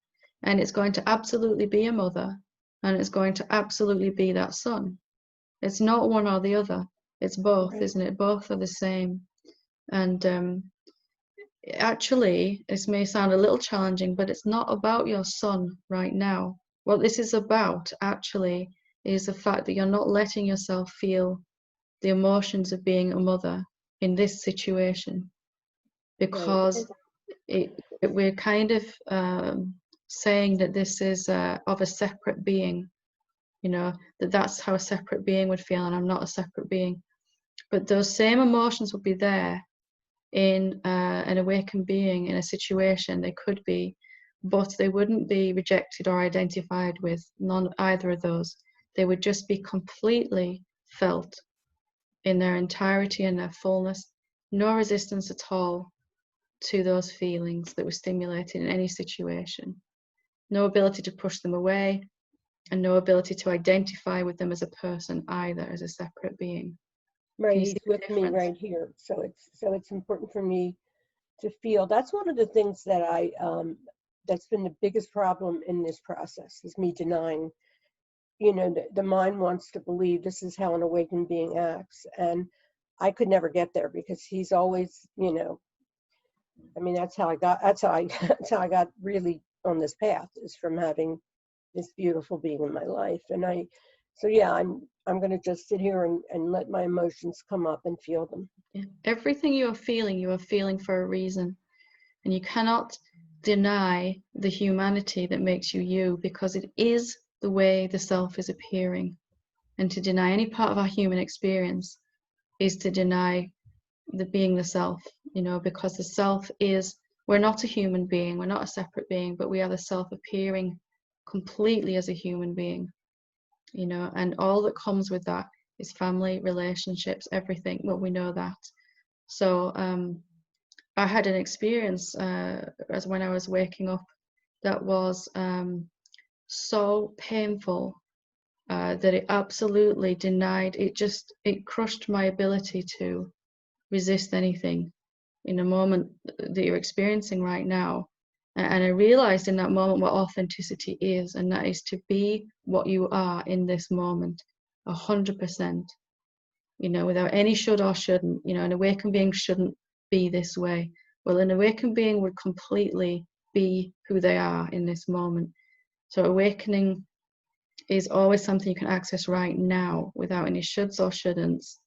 And it's going to absolutely be a mother, and it's going to absolutely be that son. It's not one or the other. It's both, right. Isn't it? Both are the same. And actually, this may sound a little challenging, but it's not about your son right now. What this is about, actually, is the fact that you're not letting yourself feel the emotions of being a mother in this situation, because we're kind of saying that this is of a separate being, that's how a separate being would feel, and I'm not a separate being. But those same emotions would be there in an awakened being in a situation. They could be, but they wouldn't be rejected or identified with, either of those. They would just be completely felt in their entirety and their fullness. No resistance at all to those feelings that were stimulated in any situation. No ability to push them away, and no ability to identify with them as a person either, as a separate being. Right, he's with me right here. So it's important for me to feel. That's one of the things that that's been the biggest problem in this process, is me denying. The mind wants to believe this is how an awakened being acts, and I could never get there because he's always, I mean, that's how I got really on this path, is from having this beautiful being in my life. And I'm going to just sit here and let my emotions come up and feel them. Yeah. Everything you are feeling for a reason. And you cannot deny the humanity that makes you you, because it is the way the self is appearing. And to deny any part of our human experience is to deny the being the self, you know, because the self is, we're not a human being, we're not a separate being, but we are the self appearing completely as a human being, you know, and all that comes with that is family, relationships, everything. Well, we know that. So I had an experience as when I was waking up that was so painful that it absolutely denied, it crushed my ability to resist anything in a moment that you're experiencing right now. And I realized in that moment what authenticity is, and that is to be what you are in this moment, 100%, you know, without any should or shouldn't. You know, an awakened being shouldn't be this way. Well, an awakened being would completely be who they are in this moment. So awakening is always something you can access right now without any shoulds or shouldn'ts.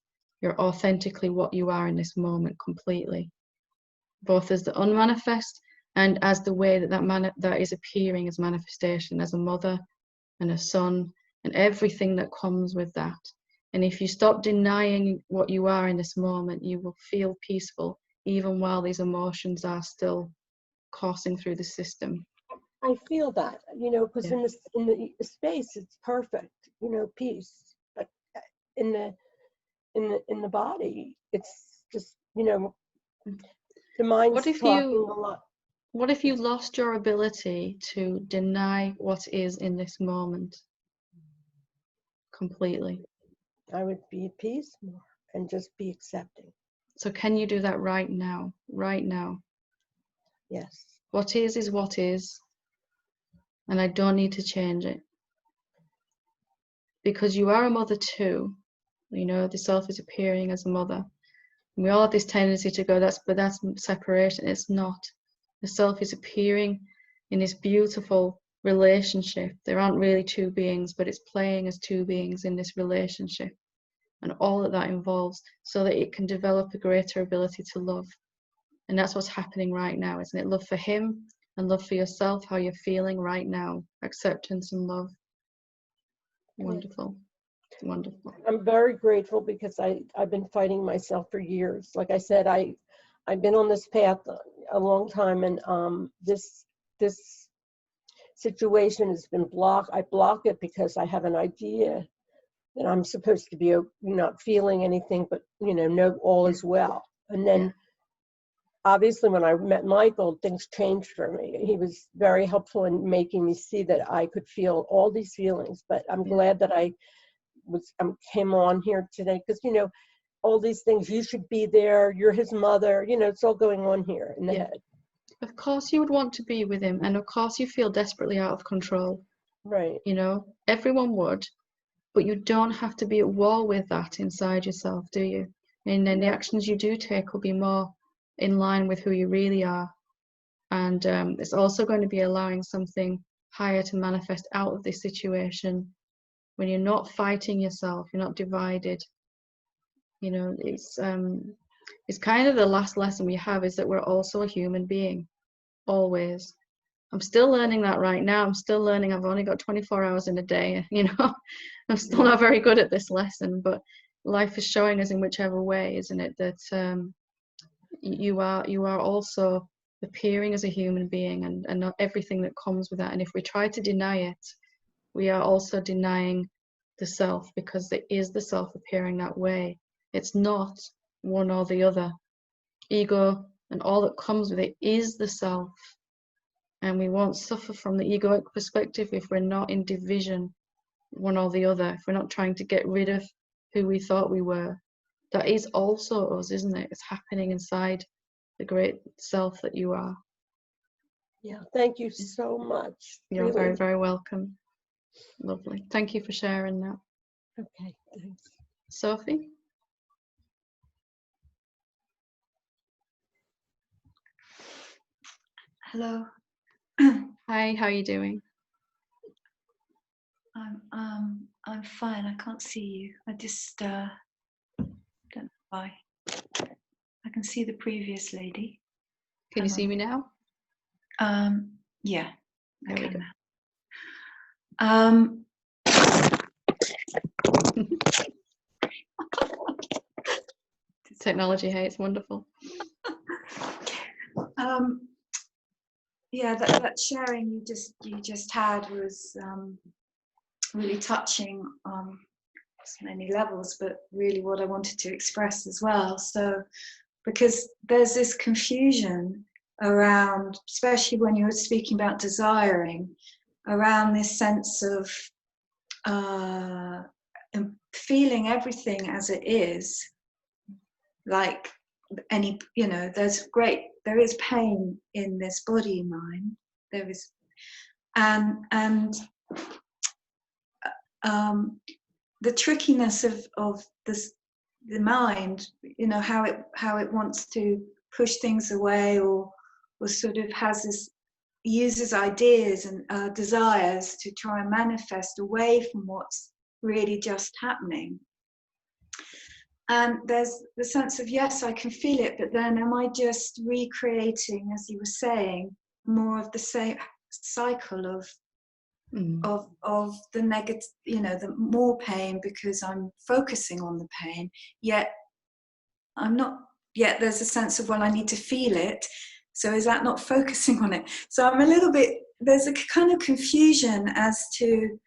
You're authentically what you are in this moment completely, both as the unmanifest and as the way that is appearing as manifestation, as a mother and a son and everything that comes with that. And if you stop denying what you are in this moment, you will feel peaceful even while these emotions are still coursing through the system. I feel that, you know, because Yeah. in the space it's perfect, you know, peace. But in the body, it's just, you know, the mind's What if talking you a lot. What if you lost your ability to deny what is in this moment completely? I would be at peace more and just be accepting. So can you do that right now? Right now. Yes. What is what is, and I don't need to change it. Because you are a mother too. You know, the self is appearing as a mother. And we all have this tendency to go, that's separation. It's not. The self is appearing in this beautiful relationship. There aren't really two beings, but it's playing as two beings in this relationship, and all that involves, so that it can develop a greater ability to love. And that's what's happening right now, isn't it? Love for him and love for yourself, how you're feeling right now. Acceptance and love. Wonderful. Wonderful. I'm very grateful because I've been fighting myself for years. Like I said, I've been on this path a long time, and this situation has been blocked. I block it because I have an idea that I'm supposed to be not feeling anything, but you know all is well. And then obviously when I met Michael, things changed for me. He was very helpful in making me see that I could feel all these feelings. But I'm glad that I came on here today, because you know all these things, you should be there, you're his mother, you know, it's all going on here in the head. Of course you would want to be with him, and of course you feel desperately out of control. Right. You know, everyone would, but you don't have to be at war with that inside yourself, do you? And then the actions you do take will be more in line with who you really are. And it's also going to be allowing something higher to manifest out of this situation. When you're not fighting yourself, you're not divided. You know, it's kind of the last lesson we have, is that we're also a human being, always. I'm still learning that right now. I'm still learning. I've only got 24 hours in a day, you know. I'm still not very good at this lesson, but life is showing us in whichever way, isn't it, that you are also appearing as a human being, and not everything that comes with that. And if we try to deny it, we are also denying the self, because it is the self appearing that way. It's not one or the other. Ego and all that comes with it is the self. And we won't suffer from the egoic perspective if we're not in division, one or the other, if we're not trying to get rid of who we thought we were. That is also us, isn't it? It's happening inside the great self that you are. Yeah, thank you so much. You're really. very, very welcome. Lovely. Thank you for sharing that. Okay, thanks. Sophie? Hello. Hi, how are you doing? I'm fine. I can't see you. I just don't know why. I can see the previous lady. Can you see me now? Yeah. There we Okay. go. Technology, hey, it's wonderful. Yeah, that sharing you just had was really touching on so many levels, but really what I wanted to express as well. So, because there's this confusion around, especially when you were speaking about desiring, around this sense of feeling everything as it is, like any, there is pain in this body and mind, there is, and the trickiness of this, the mind, how it wants to push things away, or sort of uses ideas and desires to try and manifest away from what's really just happening. And there's the sense of, yes, I can feel it, but then am I just recreating, as you were saying, more of the same cycle of the negative, the more pain, because I'm focusing on the pain, yet there's a sense of, well, I need to feel it. So is that not focusing on it? So I'm a little bit, there's a kind of confusion as to...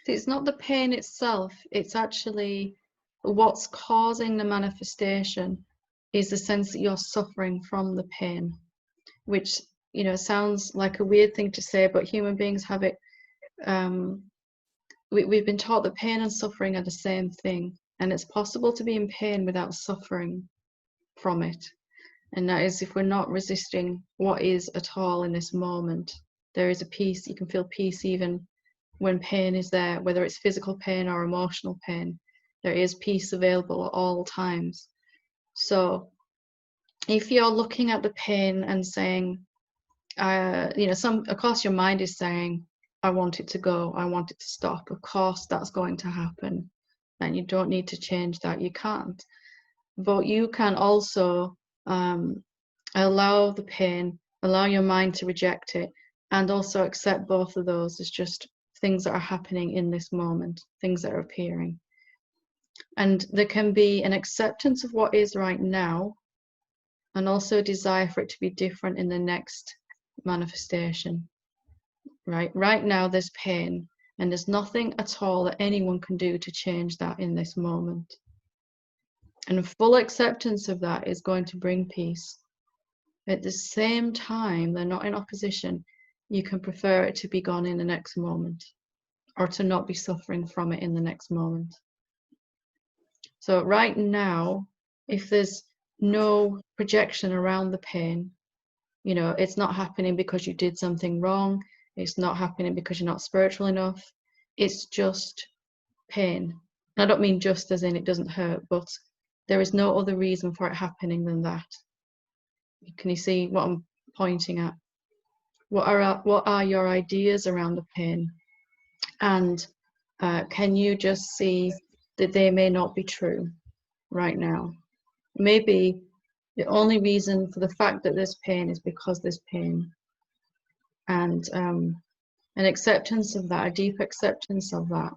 It's not the pain itself, it's actually what's causing the manifestation is the sense that you're suffering from the pain, which, sounds like a weird thing to say, but human beings have it. We've been taught that pain and suffering are the same thing, and it's possible to be in pain without suffering from it. And that is if we're not resisting what is at all in this moment. There is a peace, you can feel peace even when pain is there, whether it's physical pain or emotional pain. There is peace available at all times. So if you're looking at the pain and saying, of course your mind is saying, I want it to go, I want it to stop. Of course that's going to happen, and you don't need to change that, you can't. But you can also allow the pain, allow your mind to reject it, and also accept both of those as just things that are happening in this moment, things that are appearing. And there can be an acceptance of what is right now, and also a desire for it to be different in the next manifestation. Right now there's pain, and there's nothing at all that anyone can do to change that in this moment. And full acceptance of that is going to bring peace. At the same time, they're not in opposition. You can prefer it to be gone in the next moment, or to not be suffering from it in the next moment. So right now, if there's no projection around the pain, it's not happening because you did something wrong. It's not happening because you're not spiritual enough. It's just pain. And I don't mean just as in it doesn't hurt, but there is no other reason for it happening than that. Can you see what I'm pointing at? What are your ideas around the pain? And can you just see that they may not be true right now? Maybe the only reason for the fact that there's pain is because there's pain. And an acceptance of that, a deep acceptance of that,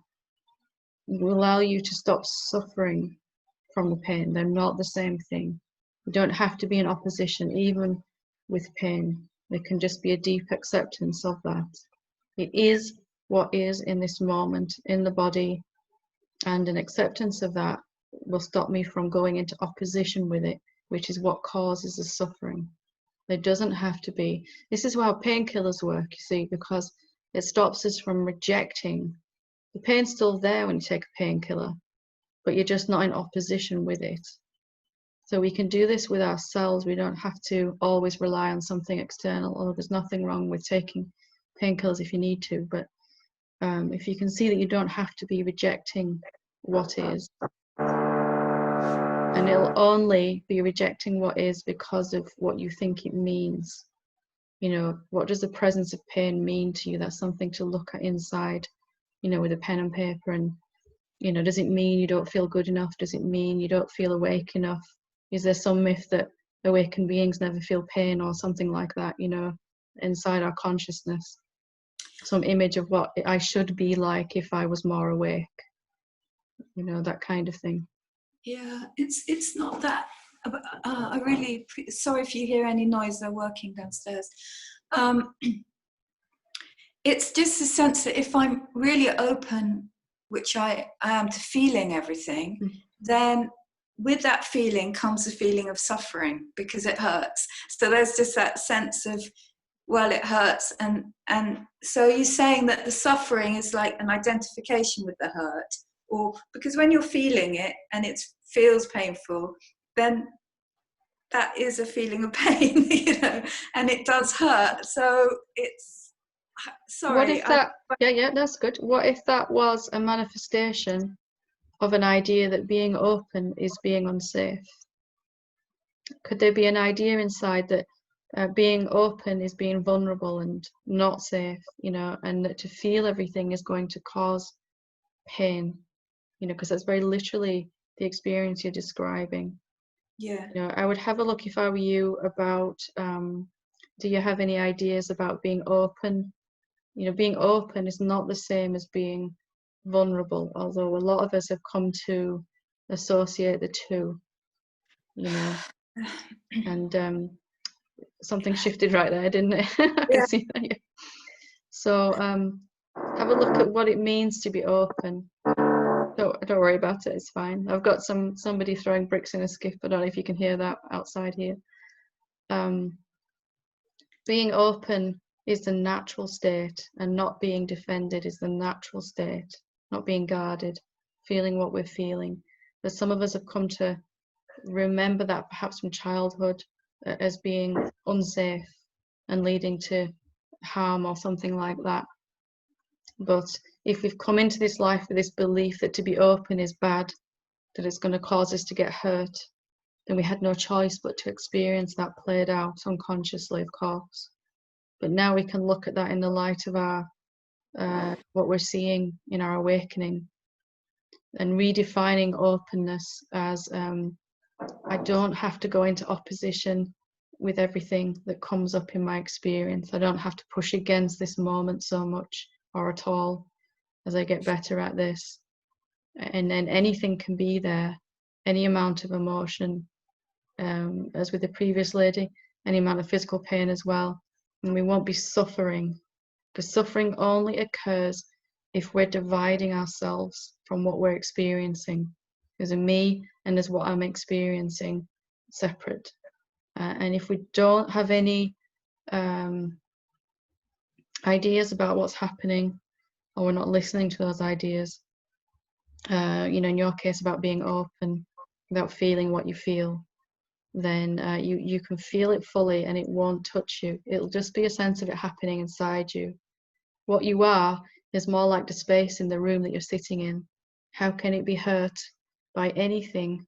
will allow you to stop suffering from the pain. They're not the same thing. You don't have to be in opposition, even with pain. There can just be a deep acceptance of that. It is what is in this moment in the body, and an acceptance of that will stop me from going into opposition with it, which is what causes the suffering. There doesn't have to be. This is how painkillers work, you see, because it stops us from rejecting. The pain's still there when you take a painkiller, but you're just not in opposition with it. So we can do this with ourselves. We don't have to always rely on something external. Or there's nothing wrong with taking painkillers if you need to, but if you can see that you don't have to be rejecting what is, and it'll only be rejecting what is because of what you think it means. What does the presence of pain mean to you? That's something to look at inside, with a pen and paper. And does it mean you don't feel good enough? Does it mean you don't feel awake enough? Is there some myth that awakened beings never feel pain, or something like that? inside our consciousness, some image of what I should be like if I was more awake, you know, that kind of thing. Yeah, it's not that. I really sorry if you hear any noise. They're working downstairs. It's just a sense that if I'm really open, which I am, to feeling everything, then with that feeling comes a feeling of suffering because it hurts. So there's just that sense of, well, it hurts, and so you're saying that the suffering is like an identification with the hurt, or because when you're feeling it and it feels painful, then that is a feeling of pain, you know, and it does hurt. So it's, sorry. What if that, yeah, that's good. What if that was a manifestation of an idea that being open is being unsafe? Could there be an idea inside that being open is being vulnerable and not safe, you know, and that to feel everything is going to cause pain, you know, because that's very literally the experience you're describing. Yeah. You know, I would have a look, if I were you, about do you have any ideas about being open? You know, being open is not the same as being vulnerable, although a lot of us have come to associate the two, you know. And something shifted right there, didn't it? I can see that. Yeah. So have a look at what it means to be open. Don't worry about it, it's fine. I've got somebody throwing bricks in a skip. I don't know if you can hear that outside here. Being open is the natural state, and not being defended is the natural state. Not being guarded, feeling what we're feeling. But some of us have come to remember that perhaps from childhood as being unsafe and leading to harm or something like that. But if we've come into this life with this belief that to be open is bad, that it's going to cause us to get hurt, then we had no choice but to experience that played out unconsciously, of course. But now we can look at that in the light of our what we're seeing in our awakening, and redefining openness as I don't have to go into opposition with everything that comes up in my experience. I don't have to push against this moment so much or at all as I get better at this. And then anything can be there, any amount of emotion, as with the previous lady, any amount of physical pain as well. And we won't be suffering, because suffering only occurs if we're dividing ourselves from what we're experiencing. There's a me and there's what I'm experiencing separate. And if we don't have any ideas about what's happening, or we're not listening to those ideas, you know, in your case about being open, without feeling what you feel, then you can feel it fully and it won't touch you. It'll just be a sense of it happening inside you. What you are is more like the space in the room that you're sitting in. How can it be hurt by anything?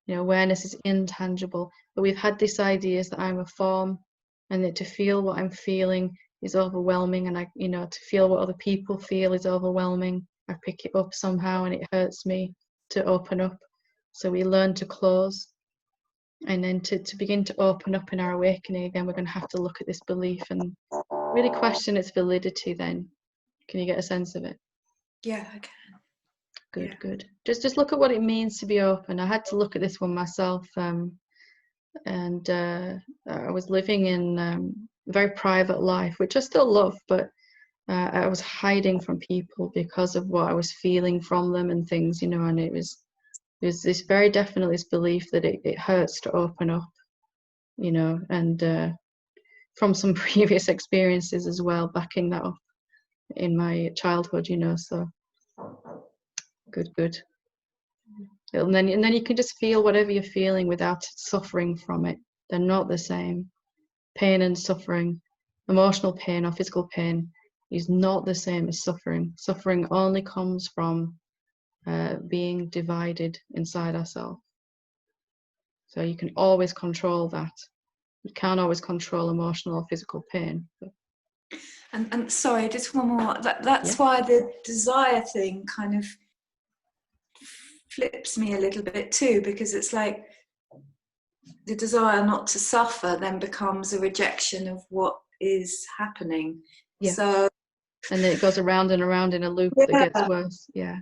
You know, awareness is intangible, but we've had this idea that I'm a form, and that to feel what I'm feeling is overwhelming, and you know, to feel what other people feel is overwhelming. I pick it up somehow and it hurts me to open up. So we learn to close, and then to begin to open up in our awakening again, we're going to have to look at this belief and really question its validity. Then can you get a sense of it? Yeah, I can. Good, good. Just look at what it means to be open. I had to look at this one myself, and I was living in a very private life, which I still love, but I was hiding from people because of what I was feeling from them and things, you know. And it was this very definitely this belief that it hurts to open up, you know, and from some previous experiences as well, backing that up in my childhood, you know. So good. And then you can just feel whatever you're feeling without suffering from it. They're not the same. Pain and suffering, emotional pain or physical pain, is not the same as suffering. Suffering only comes from being divided inside ourselves. So you can always control that. You can't always control emotional or physical pain. And sorry, just one more. That's why the desire thing kind of flips me a little bit too, because it's like the desire not to suffer then becomes a rejection of what is happening. Yeah. So, and then it goes around and around in a loop that gets worse. Yeah.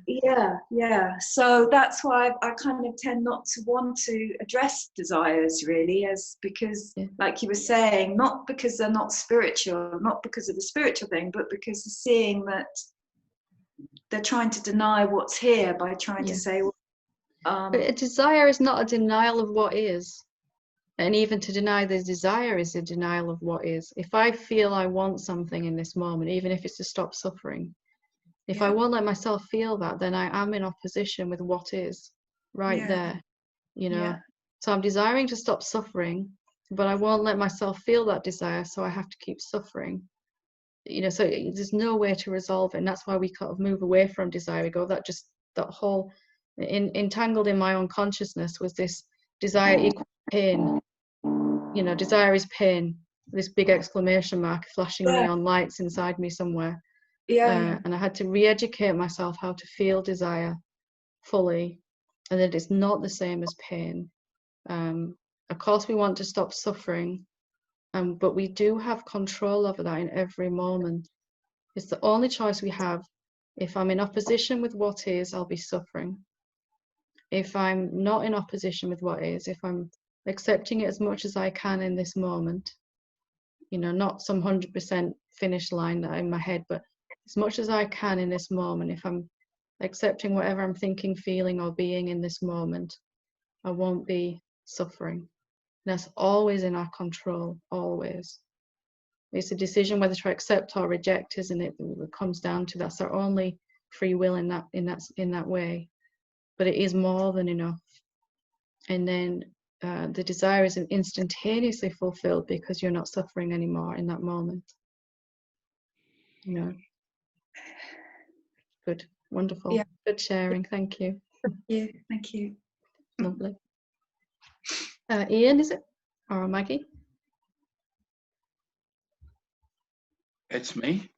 So that's why I kind of tend not to want to address desires really, because like you were saying, not because they're not spiritual, not because of the spiritual thing, but because of seeing that they're trying to deny what's here by trying to say, but a desire is not a denial of what is. And even to deny the desire is a denial of what is. If I feel I want something in this moment, even if it's to stop suffering, if I won't let myself feel that, then I am in opposition with what is right there, you know. So I'm desiring to stop suffering, but I won't let myself feel that desire, so I have to keep suffering. You know, so there's no way to resolve it. And that's why we kind of move away from desire. We go, that whole, entangled in my own consciousness was this desire equals pain. You know, desire is pain, this big exclamation mark flashing neon lights inside me somewhere. And I had to re-educate myself how to feel desire fully, and that it's not the same as pain. Of course we want to stop suffering, but we do have control over that in every moment. It's the only choice we have. If I'm in opposition with what is, I'll be suffering. If I'm not in opposition with what is, if I'm accepting it as much as I can in this moment, you know, not some 100% finish line that in my head, but as much as I can in this moment, if I'm accepting whatever I'm thinking, feeling, or being in this moment, I won't be suffering. That's always in our control, always. It's a decision whether to accept or reject, isn't it? It comes down to that's our only free will in that way. But it is more than enough. And then the desire is instantaneously fulfilled because you're not suffering anymore in that moment. You know. Good, wonderful, good sharing. Thank you. Thank you. Lovely. Ian, is it, or Maggie? It's me.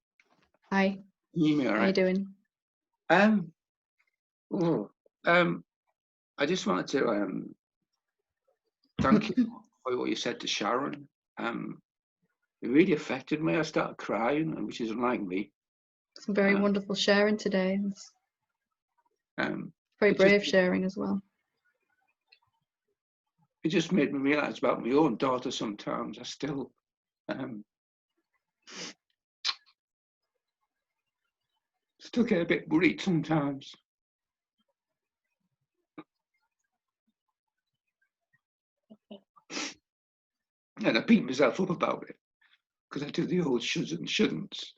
Hi. You hear me all right? How you doing? I just wanted to thank you for what you said to Sharon. It really affected me. I started crying, which is unlike me. Some very wonderful sharing today. Very brave sharing as well. It just made me realise about my own daughter sometimes. I still get a bit worried sometimes. And I beat myself up about it because I do the old shoulds and shouldn'ts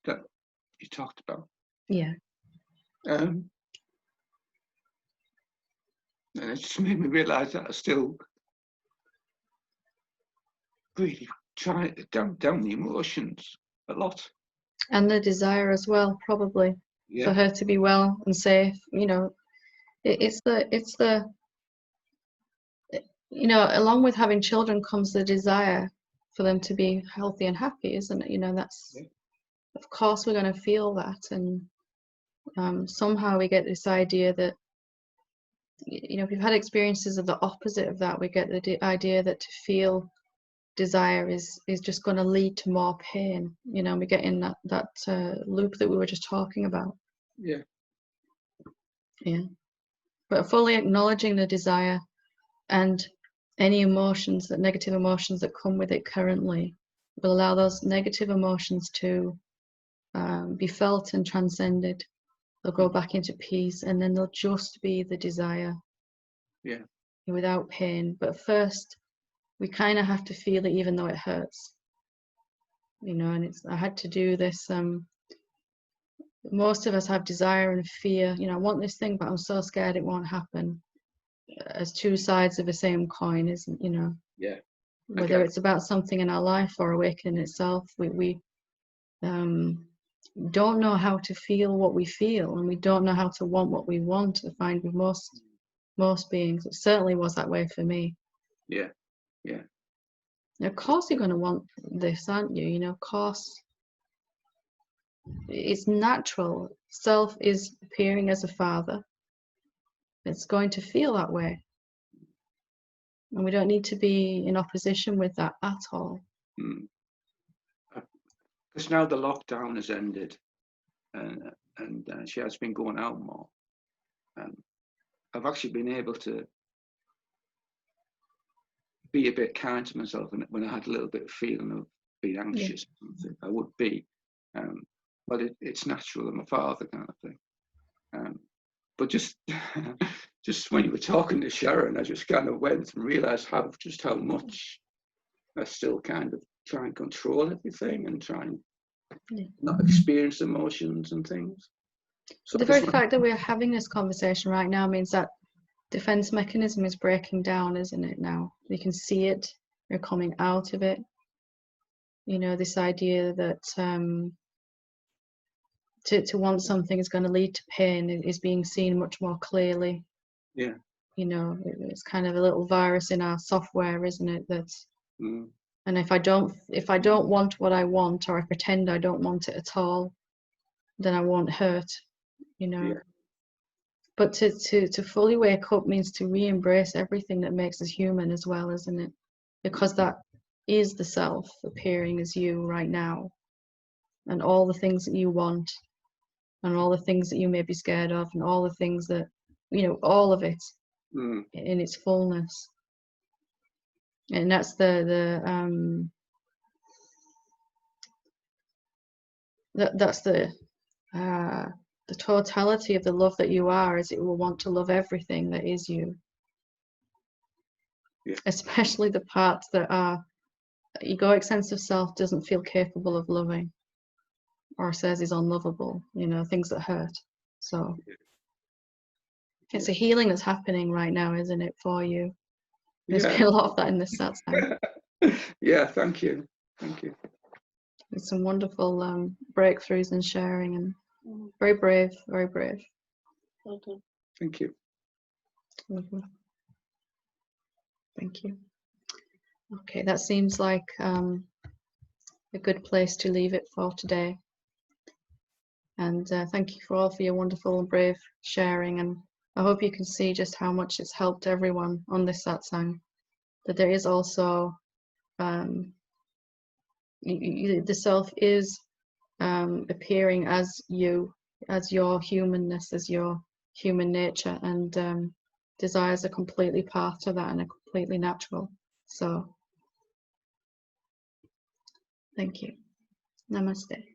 that you talked about. Yeah. And it just made me realise that I still really try to down the emotions a lot. And the desire as well, probably, for her to be well and safe. You know, it's the you know, along with having children comes the desire for them to be healthy and happy, isn't it? You know, that's, of course we're going to feel that. And somehow we get this idea that, you know, if we've had experiences of the opposite of that, we get the idea that to feel desire is just going to lead to more pain. You know, we get in that loop that we were just talking about. Yeah. But fully acknowledging the desire and any emotions, that negative emotions that come with it currently, will allow those negative emotions to be felt and transcended. They'll go back into peace, and then they'll just be the desire. Without pain. But first, we kind of have to feel it, even though it hurts. You know, and I had to do this. Most of us have desire and fear. You know, I want this thing, but I'm so scared it won't happen. As two sides of the same coin, isn't, you know? Whether it's about something in our life or awakening itself, we don't know how to feel what we feel, and we don't know how to want what we want. I find with most beings, it certainly was that way for me. Of course you're going to want this, aren't you? You know, of course it's natural. Self is appearing as a father. It's going to feel that way. And we don't need to be in opposition with that at all. because now the lockdown has ended, and she has been going out more. I've actually been able to be a bit kind to myself when I had a little bit of feeling of being anxious. Yeah. I would be, but it's natural. I'm a father kind of thing. But just when you were talking to Sharon, I just kind of went and realised how much I still kind of try and control everything and try and not experience emotions and things. So the very fact that we're having this conversation right now means that defense mechanism is breaking down, isn't it? Now you can see it, you're coming out of it. You know, this idea that to want something is going to lead to pain is being seen much more clearly. Yeah. You know, it's kind of a little virus in our software, isn't it? That's and if I don't want what I want, or I pretend I don't want it at all, then I won't hurt. You know. Yeah. But to fully wake up means to re-embrace everything that makes us human as well, isn't it? Because that is the self appearing as you right now, and all the things that you want, and all the things that you may be scared of, and all the things that, you know, all of it in its fullness. And that's that's the totality of the love that you are, is it will want to love everything that is you. Yeah. Especially the parts that are egoic sense of self doesn't feel capable of loving, or says is unlovable, you know, things that hurt. So it's a healing that's happening right now, isn't it, for you? There's been a lot of that in this satsang. Yeah, thank you. There's some wonderful breakthroughs and sharing, and very brave, very brave. Thank you. Lovely. Thank you. Okay, that seems like a good place to leave it for today. And thank you all for your wonderful and brave sharing. And I hope you can see just how much it's helped everyone on this satsang. That there is also the self is appearing as you, as your humanness, as your human nature, and desires are completely part of that and are completely natural. So thank you. Namaste.